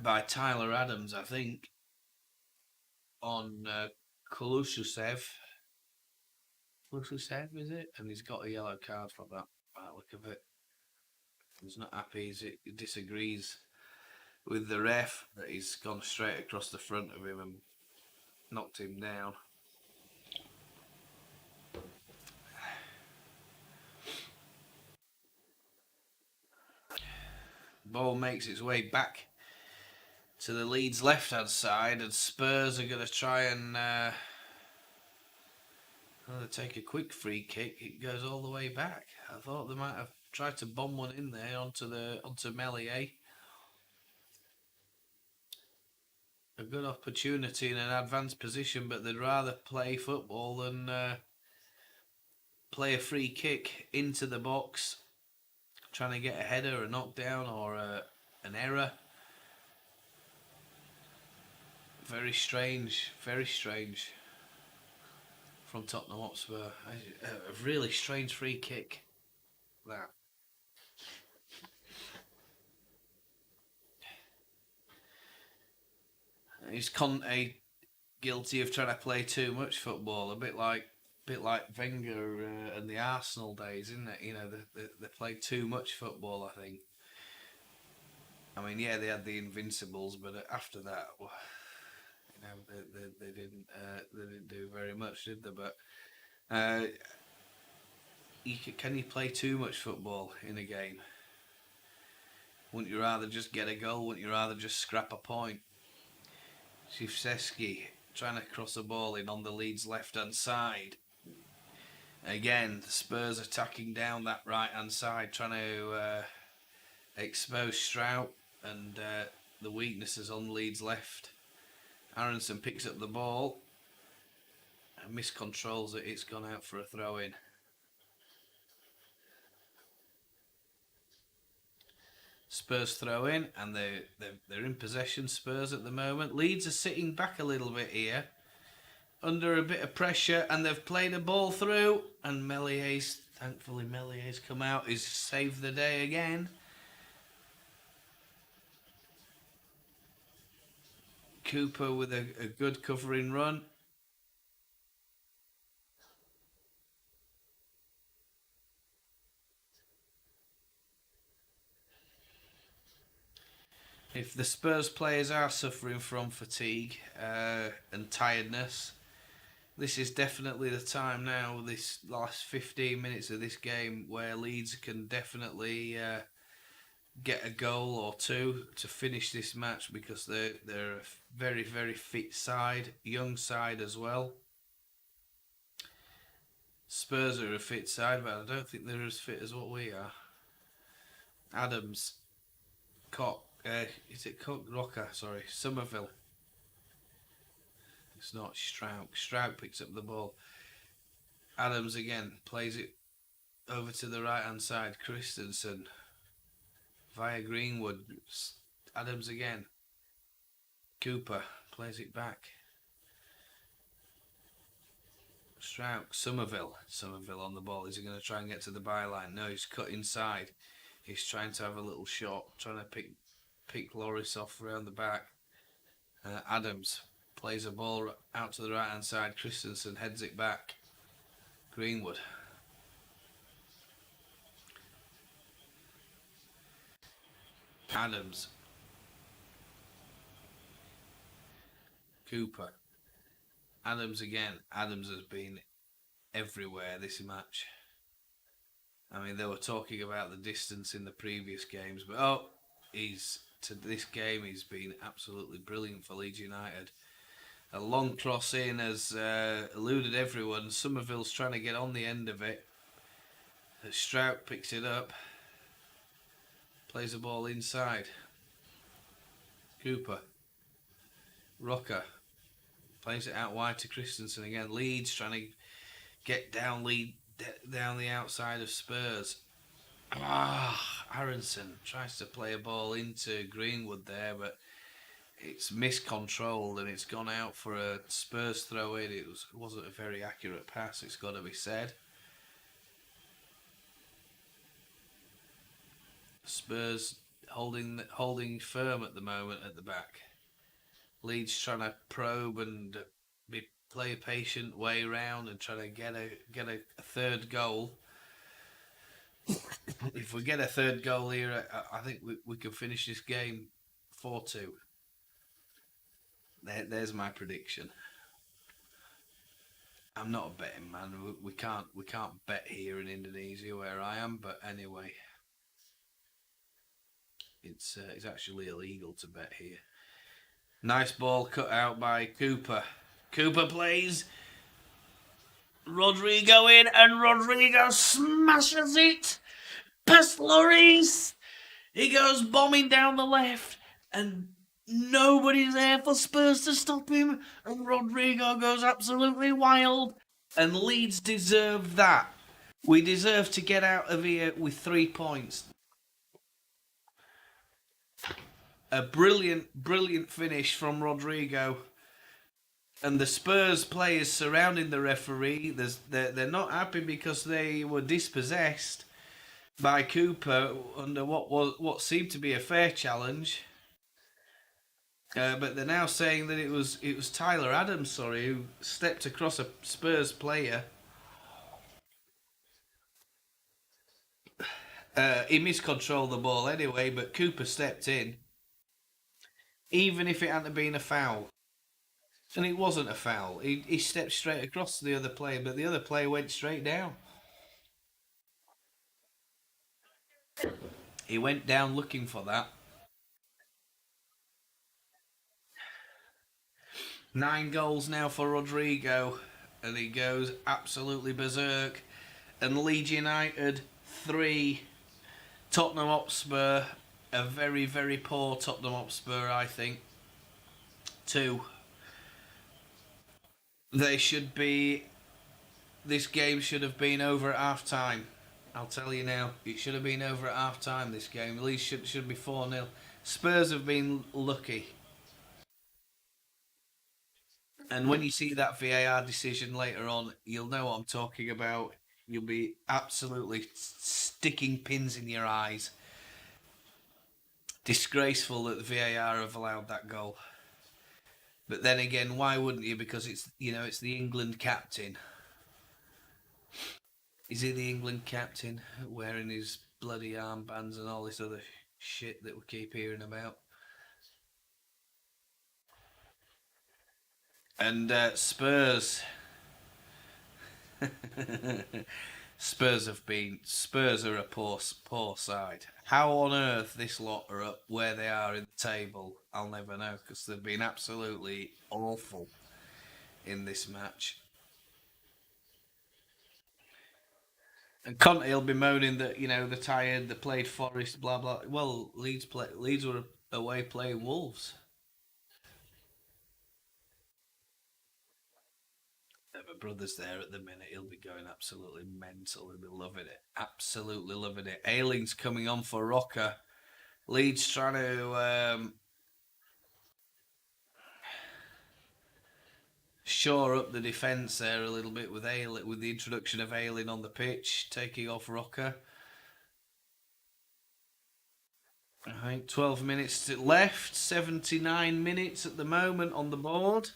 Speaker 1: by Tyler Adams, I think, on Kulusevski. Kulusevski, is it? And he's got a yellow card for that, by the look of it. He's not happy. He disagrees with the ref that he's gone straight across the front of him and knocked him down. Ball makes its way back to the Leeds left-hand side, and Spurs are going to try and take a quick free kick. It goes all the way back. I thought they might have tried to bomb one in there onto Meslier. A good opportunity in an advanced position, but they'd rather play football than play a free kick into the box, trying to get a header, a knockdown, or an error. Very strange from Tottenham Hotspur. A really strange free kick, that. Is Conte guilty of trying to play too much football? A bit like Wenger and the Arsenal days, isn't it? They played too much football, I think. I mean, yeah, they had the Invincibles, but after that, they didn't do very much, did they? But can you play too much football in a game? Wouldn't you rather just get a goal? Wouldn't you rather just scrap a point? Shifseski trying to cross a ball in on the Leeds left-hand side. Again, the Spurs attacking down that right-hand side, trying to expose Struijk and the weaknesses on Leeds left. Aaronson picks up the ball. miscontrols it. It's gone out for a throw-in. Spurs throw in, and they're in possession, Spurs, at the moment. Leeds are sitting back a little bit here, under a bit of pressure, and they've played a ball through, and thankfully Meslier's come out. He's saved the day again. Cooper with a good covering run. If the Spurs players are suffering from fatigue and tiredness, this is definitely the time now, this last 15 minutes of this game, where Leeds can definitely get a goal or two to finish this match, because they're a very, very fit side, young side as well. Spurs are a fit side, but I don't think they're as fit as what we are. Adams, Koch, is it Koch? Roca, sorry, Summerville. It's not Struijk. Struijk picks up the ball. Adams again plays it over to the right hand side. Kristensen via Greenwood. Adams again. Cooper plays it back. Struijk. Summerville on the ball. Is he going to try and get to the byline? No, he's cut inside. He's trying to have a little shot, trying to pick Loris off around the back. Adams plays a ball out to the right hand side. Kristensen heads it back. Greenwood. Adams. Cooper. Adams again. Adams has been everywhere this match. I mean, they were talking about the distance in the previous games, but this game he's been absolutely brilliant for Leeds United. A long cross in has eluded everyone. Summerville's trying to get on the end of it. Struijk picks it up. Plays the ball inside. Cooper. Roca. Plays it out wide to Kristensen again. Leeds trying to get down the outside of Spurs. Aaronson tries to play a ball into Greenwood there, but it's miscontrolled and it's gone out for a Spurs throw in. It wasn't a very accurate pass, it's got to be said. Spurs holding firm at the moment at the back. Leeds trying to probe and play a patient way round and trying to get a third goal. If we get a third goal here, I think we can finish this game 4-2. There's my prediction. I'm not a betting man. We can't bet here in Indonesia where I am. But anyway, it's actually illegal to bet here. Nice ball cut out by Cooper. Cooper plays Rodrigo in, and Rodrigo smashes it past Lloris. He goes bombing down the left, and nobody's there for Spurs to stop him, and Rodrigo goes absolutely wild, and Leeds deserve that. We deserve to get out of here with 3 points. A brilliant finish from Rodrigo. And the Spurs players surrounding the referee, they're not happy because they were dispossessed by Cooper under what seemed to be a fair challenge. But they're now saying that it was Tyler Adams, who stepped across a Spurs player. He miscontrolled the ball anyway, but Cooper stepped in, even if it hadn't been a foul. And it wasn't a foul. He stepped straight across the other player, but the other player went straight down. He went down looking for that. 9 goals now for Rodrigo, and he goes absolutely berserk. And Leeds United 3, Tottenham Hotspur, a very, very poor Tottenham Hotspur, I think, 2. They should be. This game should have been over at half time. I'll tell you now, it should have been over at half time. This game, at least should be 4-0. Spurs have been lucky, and when you see that VAR decision later on, you'll know what I'm talking about. You'll be absolutely sticking pins in your eyes. Disgraceful that the VAR have allowed that goal. But then again, why wouldn't you? Because it's the England captain. Is he the England captain wearing his bloody armbands and all this other shit that we keep hearing about? And Spurs. Spurs are a poor side. How on earth this lot are up where they are in the table, I'll never know, because they've been absolutely awful in this match. And Conte will be moaning that they're tired, they played Forest, blah blah. Well, Leeds were away playing Wolves. My brother's there at the minute. He'll be going absolutely mental. He'll be loving it. Absolutely loving it. Ayling's coming on for Roca. Leeds trying to shore up the defence there a little bit with the introduction of Ayling on the pitch, taking off Roca. I think 12 minutes left, 79 minutes at the moment on the board.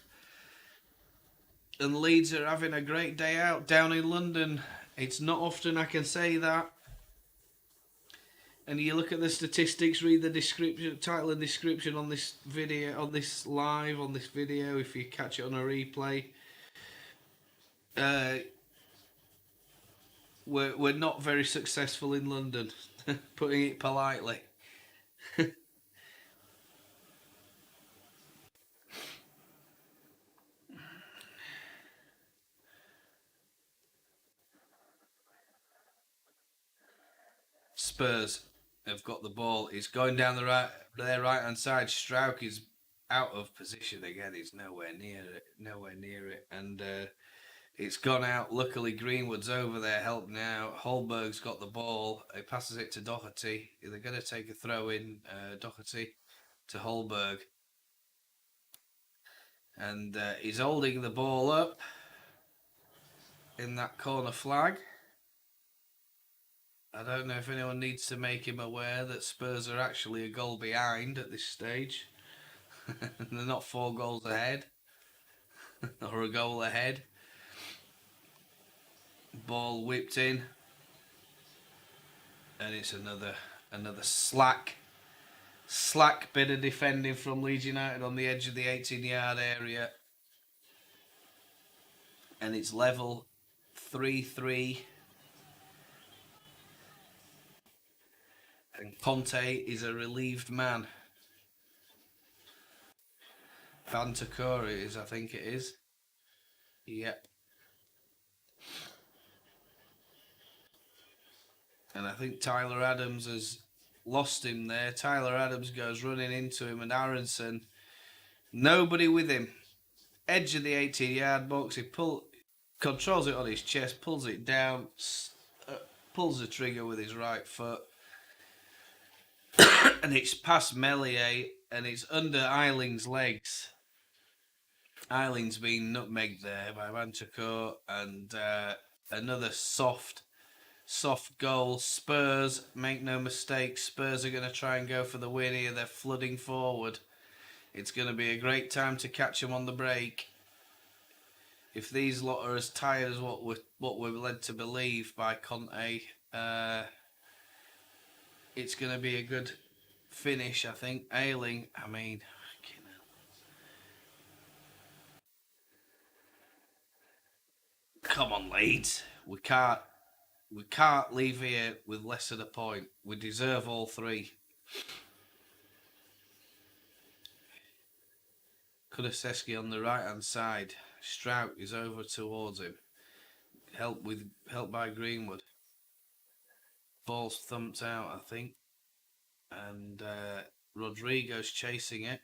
Speaker 1: And Leeds are having a great day out down in London. It's not often I can say that. And you look at the statistics, read the description, title and description on this video, on this video, if you catch it on a replay. We're not very successful in London, putting it politely. Spurs have got the ball. He's going down their right hand side. Struijk is out of position again. He's nowhere near it. And it's gone out. Luckily, Greenwood's over there helping out. Holberg's got the ball. He passes it to Doherty. They're going to take a throw in. Doherty to Holberg. And he's holding the ball up in that corner flag. I don't know if anyone needs to make him aware that Spurs are actually a goal behind at this stage. They're not 4 goals ahead or a goal ahead. Ball whipped in, and it's another slack bit of defending from Leeds United on the edge of the 18-yard area, and it's level 3-3. And Conte is a relieved man. Vantakura is, I think it is. Yep. And I think Tyler Adams has lost him there. Tyler Adams goes running into him, and Aaronson, nobody with him. Edge of the 18-yard box. He controls it on his chest, pulls it down, pulls the trigger with his right foot. And it's past Meslier, and it's under Ayling's legs. Ayling's been nutmegged there by Manchako, and another soft goal. Spurs, make no mistake, Spurs are going to try and go for the win here. They're flooding forward. It's going to be a great time to catch them on the break. If these lot are as tired as what we're led to believe by Conte, it's going to be a good finish, I think. Ayling, I mean, come on, Leeds. We can't leave here with less than a point. We deserve all 3. Kulusevski on the right hand side. Struijk is over towards him. Help by Greenwood. Ball's thumped out, I think. And Rodrigo's chasing it.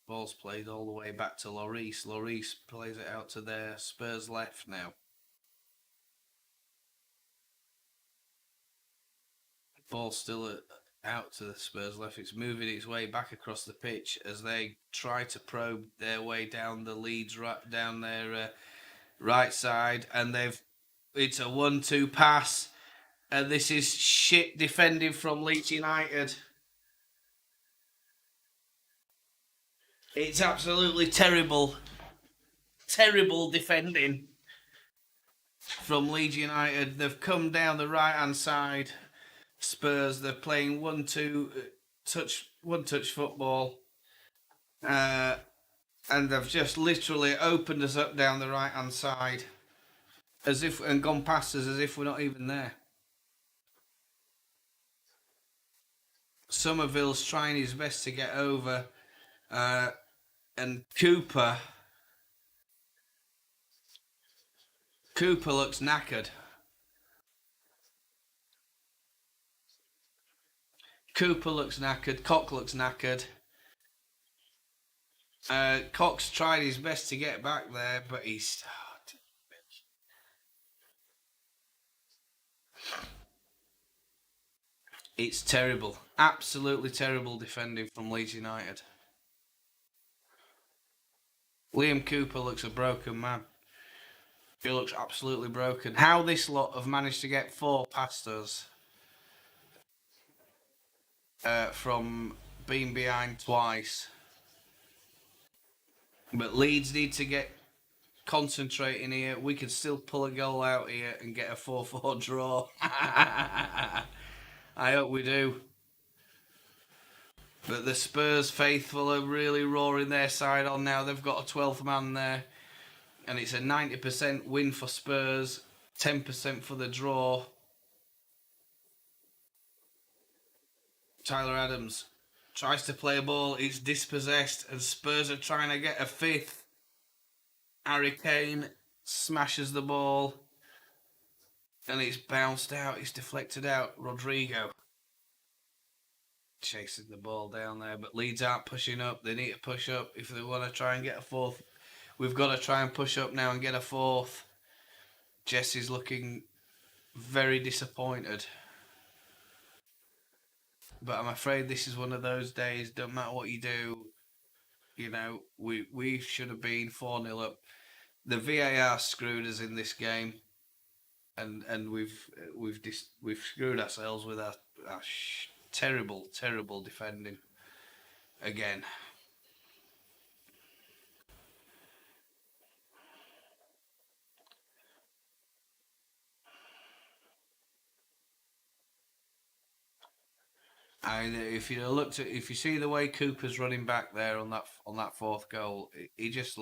Speaker 1: Ball's played all the way back to Lloris. Lloris plays it out to their Spurs left now. Ball's still out to the Spurs left. It's moving its way back across the pitch as they try to probe their way down the Leeds down their right side, and it's a 1-2 pass, and this is shit defending from Leeds United. It's absolutely terrible defending from Leeds United. They've come down the right hand side. Spurs, they're playing 1-2 touch football, and they've just literally opened us up down the right hand side, and gone past us as if we're not even there. Summerville's trying his best to get over, and Cooper looks knackered. Koch looks knackered. Koch's tried his best to get back there, but he's... It's terrible. Absolutely terrible defending from Leeds United. Liam Cooper looks a broken man. He looks absolutely broken. How this lot have managed to get 4 past us from being behind twice. But Leeds need to get concentrating here. We can still pull a goal out here and get a 4-4 draw. I hope we do. But the Spurs faithful are really roaring their side on now. They've got a 12th man there. And it's a 90% win for Spurs, 10% for the draw. Tyler Adams tries to play a ball. It's dispossessed, and Spurs are trying to get a 5th. Harry Kane smashes the ball, and it's bounced out. It's deflected out. Rodrigo chasing the ball down there, but Leeds aren't pushing up. They need to push up if they want to try and get a 4th. We've got to try and push up now and get a 4th. Jesse's looking very disappointed. But I'm afraid this is one of those days, don't matter what you do, you know, we should have been 4-0 up. The VAR screwed us in this game, and we've screwed ourselves with our terrible defending again. If you see the way Cooper's running back there on that 4th goal, he's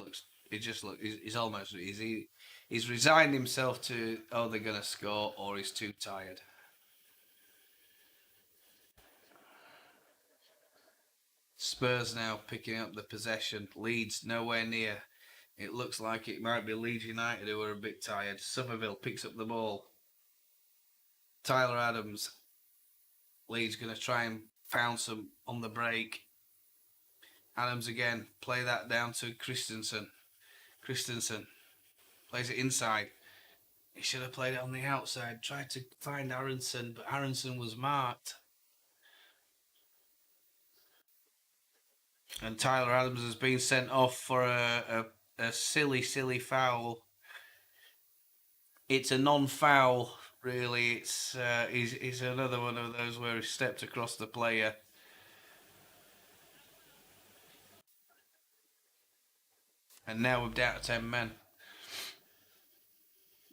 Speaker 1: resigned himself to, oh, they're gonna score, or he's too tired. Spurs now picking up the possession. Leeds nowhere near. It looks like it might be Leeds United who are a bit tired. Summerville picks up the ball. Tyler Adams. Leeds going to try and pounce them on the break. Adams again. Play that down to Kristensen. Kristensen plays it inside. He should have played it on the outside. Tried to find Aaronson, but Aaronson was marked. And Tyler Adams has been sent off for a silly foul. It's a non-foul, really. It's he's another one of those where he stepped across the player. And now we're down to 10 men.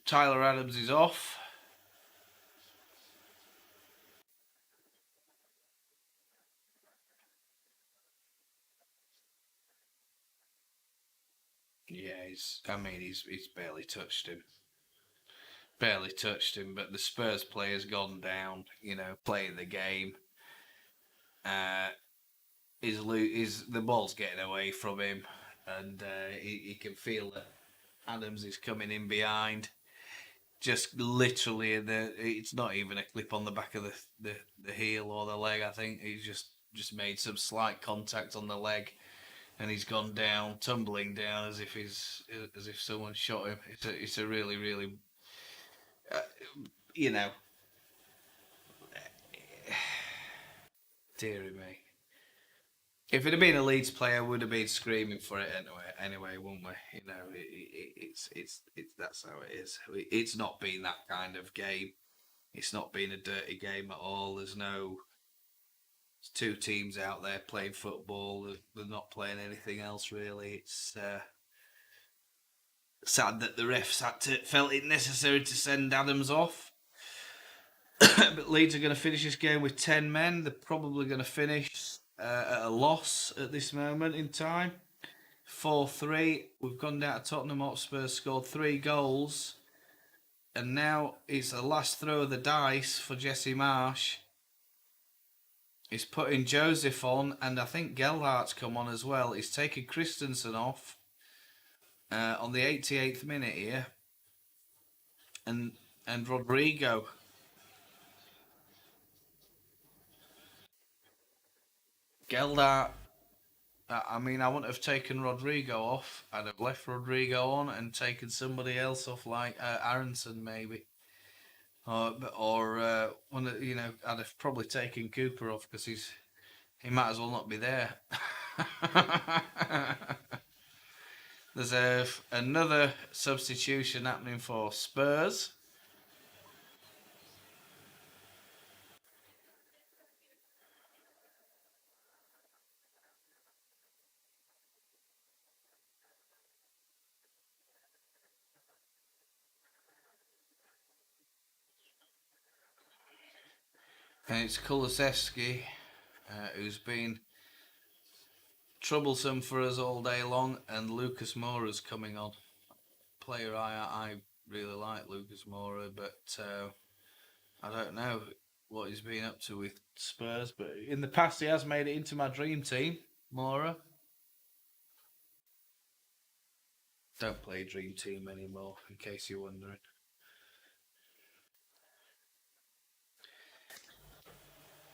Speaker 1: Tyler Adams is off. Yeah, he's barely touched him. Barely touched him, but the Spurs player's gone down, playing the game. The ball's getting away from him, and he can feel that Adams is coming in behind. Just literally it's not even a clip on the back of the heel or the leg. I think he's just made some slight contact on the leg, and he's gone down, tumbling down as if someone shot him. It's a really, really, uh, you know, dearie me. If it had been a Leeds player, would have been screaming for it anyway, wouldn't we? You know, it's that's how it is. It's not been that kind of game. It's not been a dirty game at all. There's two teams out there playing football. They're not playing anything else really. It's sad that the refs felt it necessary to send Adams off. But Leeds are going to finish this game with 10 men. They're probably going to finish at a loss at this moment in time. 4-3. We've gone down to Tottenham Hotspur, scored 3 goals. And now it's the last throw of the dice for Jesse Marsh. He's putting Joseph on, and I think Gelhardt's come on as well. He's taken Kristensen off on the 88th minute here. And Rodrigo. Gelhardt, I mean, I wouldn't have taken Rodrigo off. I'd have left Rodrigo on and taken somebody else off, like Aaronson maybe. Or one of, I'd have probably taken Cooper off because he might as well not be there. There's another substitution happening for Spurs. And it's Kulusevski, who's been troublesome for us all day long, and Lucas Moura's coming on. Player I really like Lucas Moura, but I don't know what he's been up to with Spurs. But in the past, he has made it into my dream team, Moura. Don't play dream team anymore, in case you're wondering.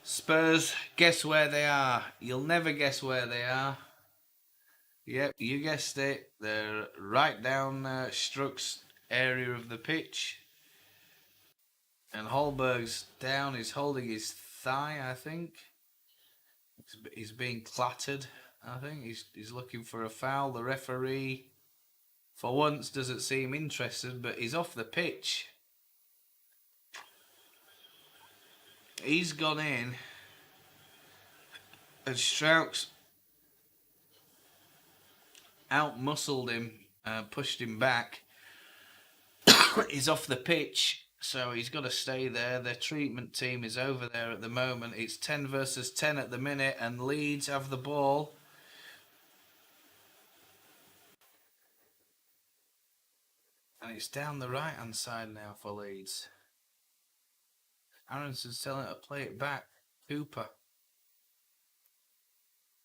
Speaker 1: Spurs, guess where they are? You'll never guess where they are. Yep, you guessed it. They're right down Struik's area of the pitch. And Holberg's down. He's holding his thigh, I think. He's being clattered, I think. He's looking for a foul. The referee, for once, doesn't seem interested, but he's off the pitch. He's gone in, and Struik's out-muscled him, pushed him back. He's off the pitch, so he's got to stay there. Their treatment team is over there at the moment. It's 10 versus 10 at the minute, and Leeds have the ball. And it's down the right-hand side now for Leeds. Aaronson's telling it to play it back. Cooper.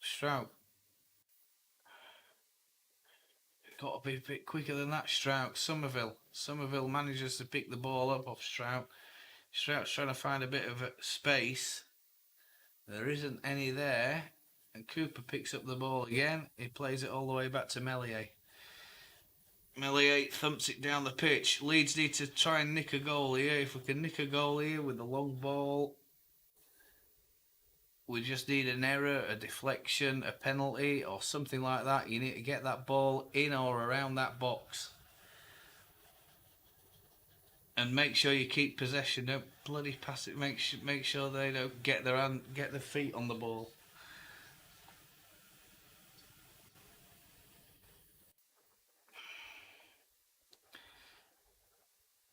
Speaker 1: Struijk. Got to be a bit quicker than that, Struijk. Summerville manages to pick the ball up off Struijk. Struik's trying to find a bit of space. There isn't any there. And Cooper picks up the ball again. He plays it all the way back to Meslier. Meslier thumps it down the pitch. Leeds need to try and nick a goal here. If we can nick a goal here with the long ball, we just need an error, a deflection, a penalty, or something like that. You need to get that ball in or around that box. And make sure you keep possession. Don't bloody pass it. Make sure they don't get their feet on the ball.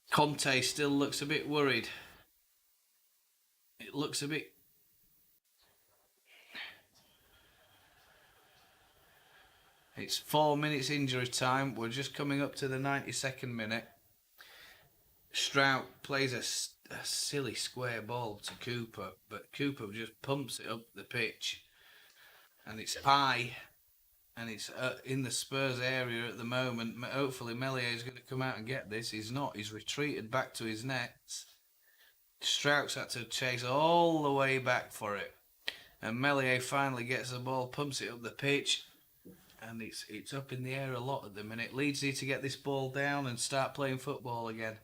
Speaker 1: Conte still looks a bit worried. It looks a bit... It's 4 minutes injury time. We're just coming up to the 92nd minute. Struijk plays a silly square ball to Cooper, but Cooper just pumps it up the pitch. And it's high, and it's in the Spurs area at the moment. Hopefully Meslier is going to come out and get this. He's not. He's retreated back to his nets. Struik's had to chase all the way back for it. And Meslier finally gets the ball, pumps it up the pitch. and it's up in the air a lot at the minute. Leeds need to get this ball down and start playing football again.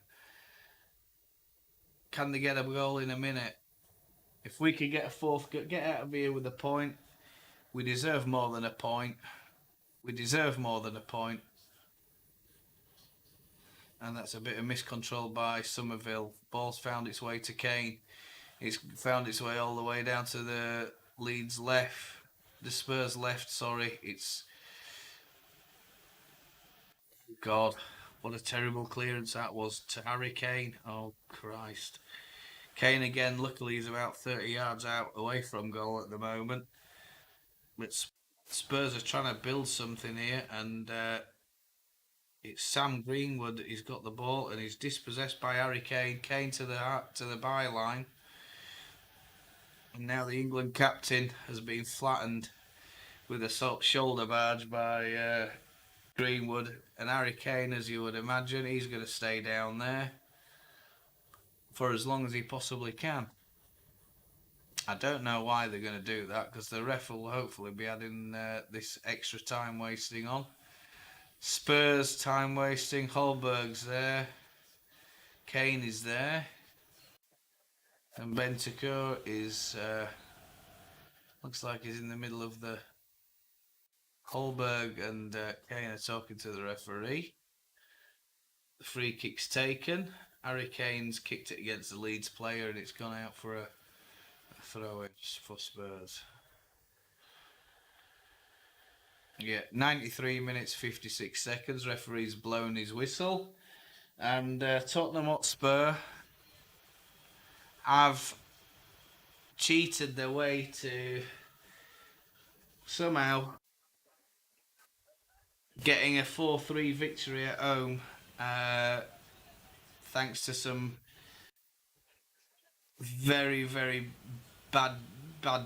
Speaker 1: Can they get a goal in a minute? If we could get a fourth, get out of here with a point. We deserve more than a point. We deserve more than a point. And that's a bit of miscontrol by Summerville. Ball's found its way to Kane. It's found its way all the way down to the Leeds left. The Spurs left, sorry. It's... God, what a terrible clearance that was to Harry Kane. Oh, Christ. Kane again, luckily he's about 30 yards out away from goal at the moment. But Spurs are trying to build something here, and it's Sam Greenwood. He's got the ball and he's dispossessed by Harry Kane. Kane to the byline, and now the England captain has been flattened with a shoulder barge by Greenwood, and Harry Kane, as you would imagine, he's going to stay down there for as long as he possibly can. I don't know why they're going to do that, because the ref will hopefully be adding this extra time wasting on. Spurs time wasting. Holberg's there. Kane is there. And Bentancur is... looks like he's in the middle of the... Holberg and Kane are talking to the referee. The free kick's taken. Harry Kane's kicked it against the Leeds player, and it's gone out for a throw-in for Spurs. Yeah, 93 minutes 56 seconds. Referee's blown his whistle, and Tottenham Hotspur have cheated their way to somehow getting a 4-3 victory at home, thanks to some very, very bad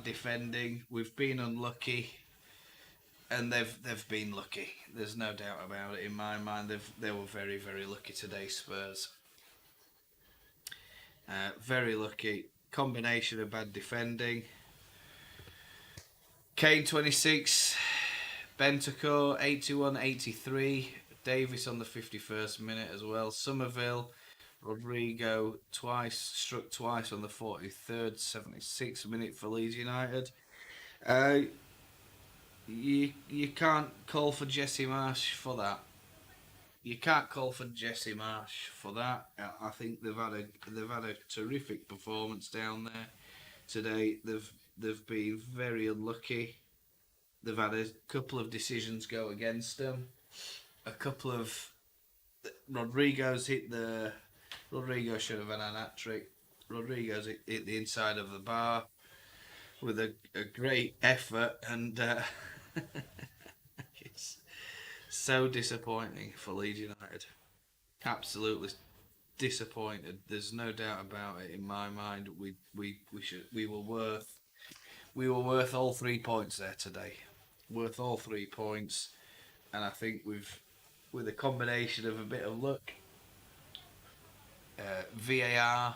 Speaker 1: defending. We've been unlucky, and they've been lucky. There's no doubt about it in my mind. They were very, very lucky today, Spurs. Very lucky. Combination of bad defending. Kane 26, Bentancur 81-83, Davis on the 51st minute as well. Summerville, Rodrigo struck twice on the 43rd, 76th minute for Leeds United. You can't call for Jesse Marsh for that. You can't call for Jesse Marsh for that. I think they've had a terrific performance down there today. They've been very unlucky. They've had a couple of decisions go against them. A couple of... Rodrigo should have had an hat-trick. Rodrigo's hit the inside of the bar with a great effort, and it's so disappointing for Leeds United. Absolutely disappointed. There's no doubt about it in my mind. We were worth all 3 points there today. Worth all 3 points, and I think with a combination of a bit of luck, VAR,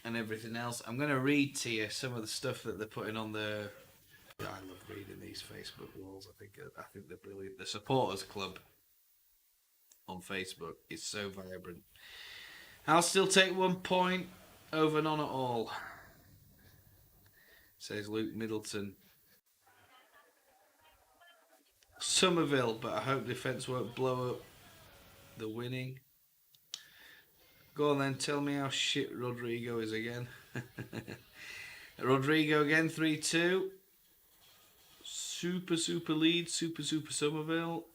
Speaker 1: and everything else. I'm going to read to you some of the stuff that they're putting on the... I love reading these Facebook walls. I think they're brilliant. The supporters club on Facebook is so vibrant. I'll still take 1 point over none at all, says Luke Middleton. Summerville, but I hope defence won't blow up the winning. Go on then, tell me how shit Rodrigo is again. Rodrigo again, 3-2. Super lead, super Summerville.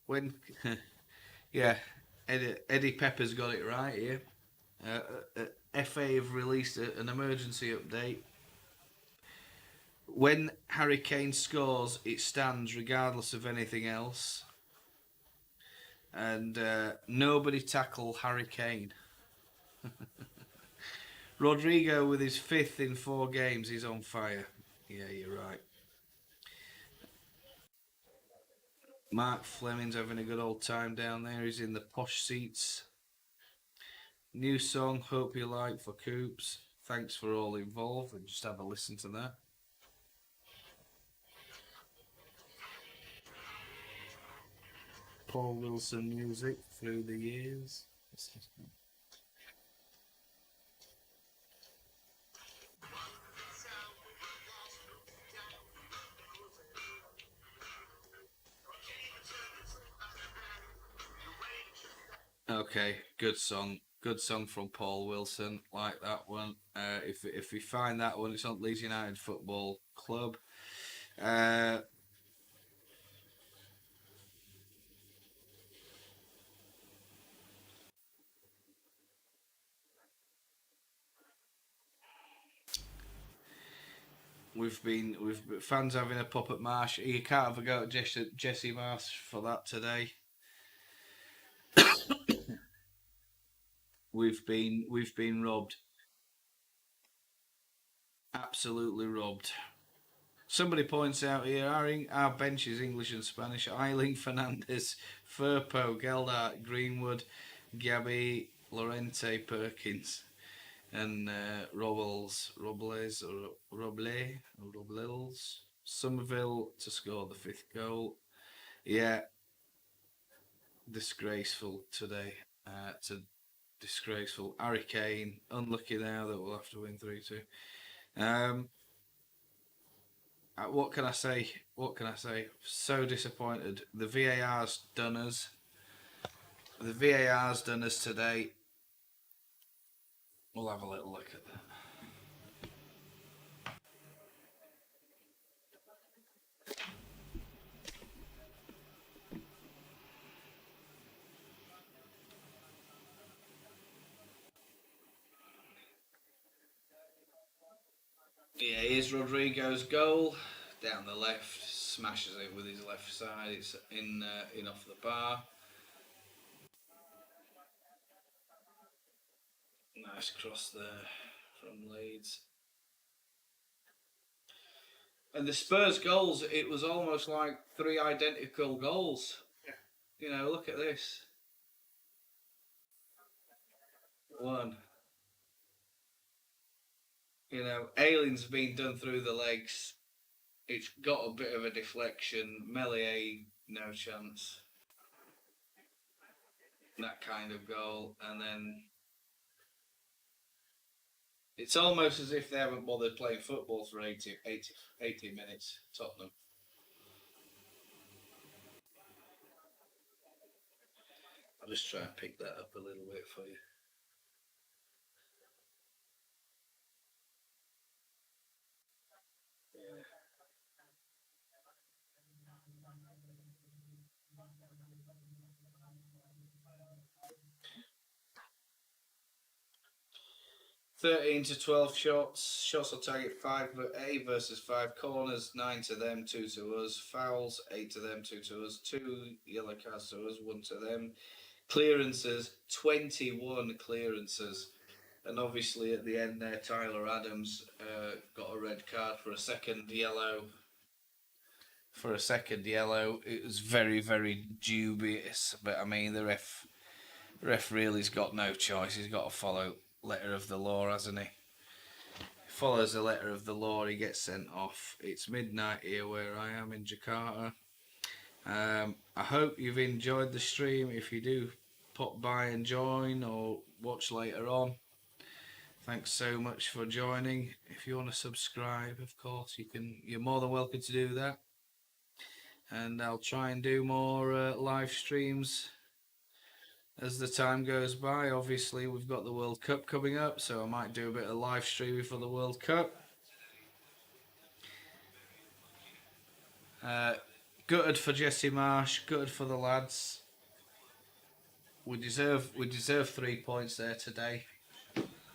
Speaker 1: When, yeah, Eddie Pepper's got it right here. FA have released an emergency update. When Harry Kane scores, it stands regardless of anything else. And nobody tackle Harry Kane. Rodrigo, with his 5th in 4 games, he's on fire. Yeah, you're right. Mark Fleming's having a good old time down there. He's in the posh seats. New song, Hope You Like, for Coops. Thanks for all involved. And just have a listen to that. Paul Wilson music through the years. Okay, good song. Good song from Paul Wilson. Like that one. If we find that one, it's on Leeds United Football Club. Uh, we've fans having a pop at Marsh. You can't have a go at Jesse Marsh for that today. We've been robbed. Absolutely robbed. Somebody points out here, our bench is English and Spanish. Ayling, Fernandez, Firpo, Gelhardt, Greenwood, Gyabi, Llorente, Perkins, and Robles, Summerville to score the 5th goal. Yeah, disgraceful today. Disgraceful. Harry Kane, unlucky now that we'll have to win 3-2. What can I say? What can I say? So disappointed. The VAR's done us. The VAR's done us today. We'll have a little look at that. Yeah, here's Rodrigo's goal. Down the left, smashes it with his left side. It's in off the bar. Nice cross there from Leeds. And the Spurs goals, it was almost like 3 identical goals. Yeah. Look at this. 1. Ayling's been done through the legs. It's got a bit of a deflection. Meslier, no chance. That kind of goal. And then it's almost as if they haven't bothered playing football for 80 minutes, Tottenham. I'll just try and pick that up a little bit for you. Yeah. 13 to 12 shots. Shots on target 5 versus 5 corners, 9 to them, 2 to us. Fouls, 8 to them, 2 to us. 2 yellow cards to us, 1 to them. Clearances, 21 clearances. And obviously at the end there, Tyler Adams got a red card for a second yellow. It was very, very dubious. But I mean, the ref really's got no choice. He's got to follow letter of the law, hasn't he? Follows the letter of the law, he gets sent off. It's midnight here where I am in Jakarta. I hope you've enjoyed the stream. If you do, pop by and join or watch later on. Thanks so much for joining. If you want to subscribe, of course, you're more than welcome to do that. And I'll try and do more live streams as the time goes by. Obviously, we've got the World Cup coming up, so I might do a bit of live streaming for the World Cup. Gutted for Jesse Marsh, gutted for the lads. We deserve 3 points there today.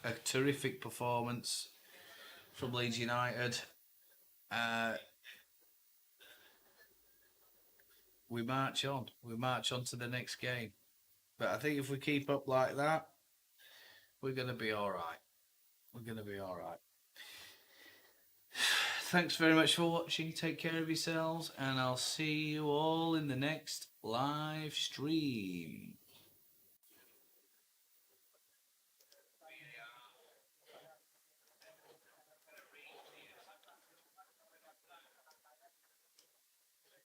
Speaker 1: A terrific performance from Leeds United. We march on. We march on to the next game. But I think if we keep up like that, we're going to be all right. Thanks very much for watching. Take care of yourselves, and I'll see you all in the next live stream.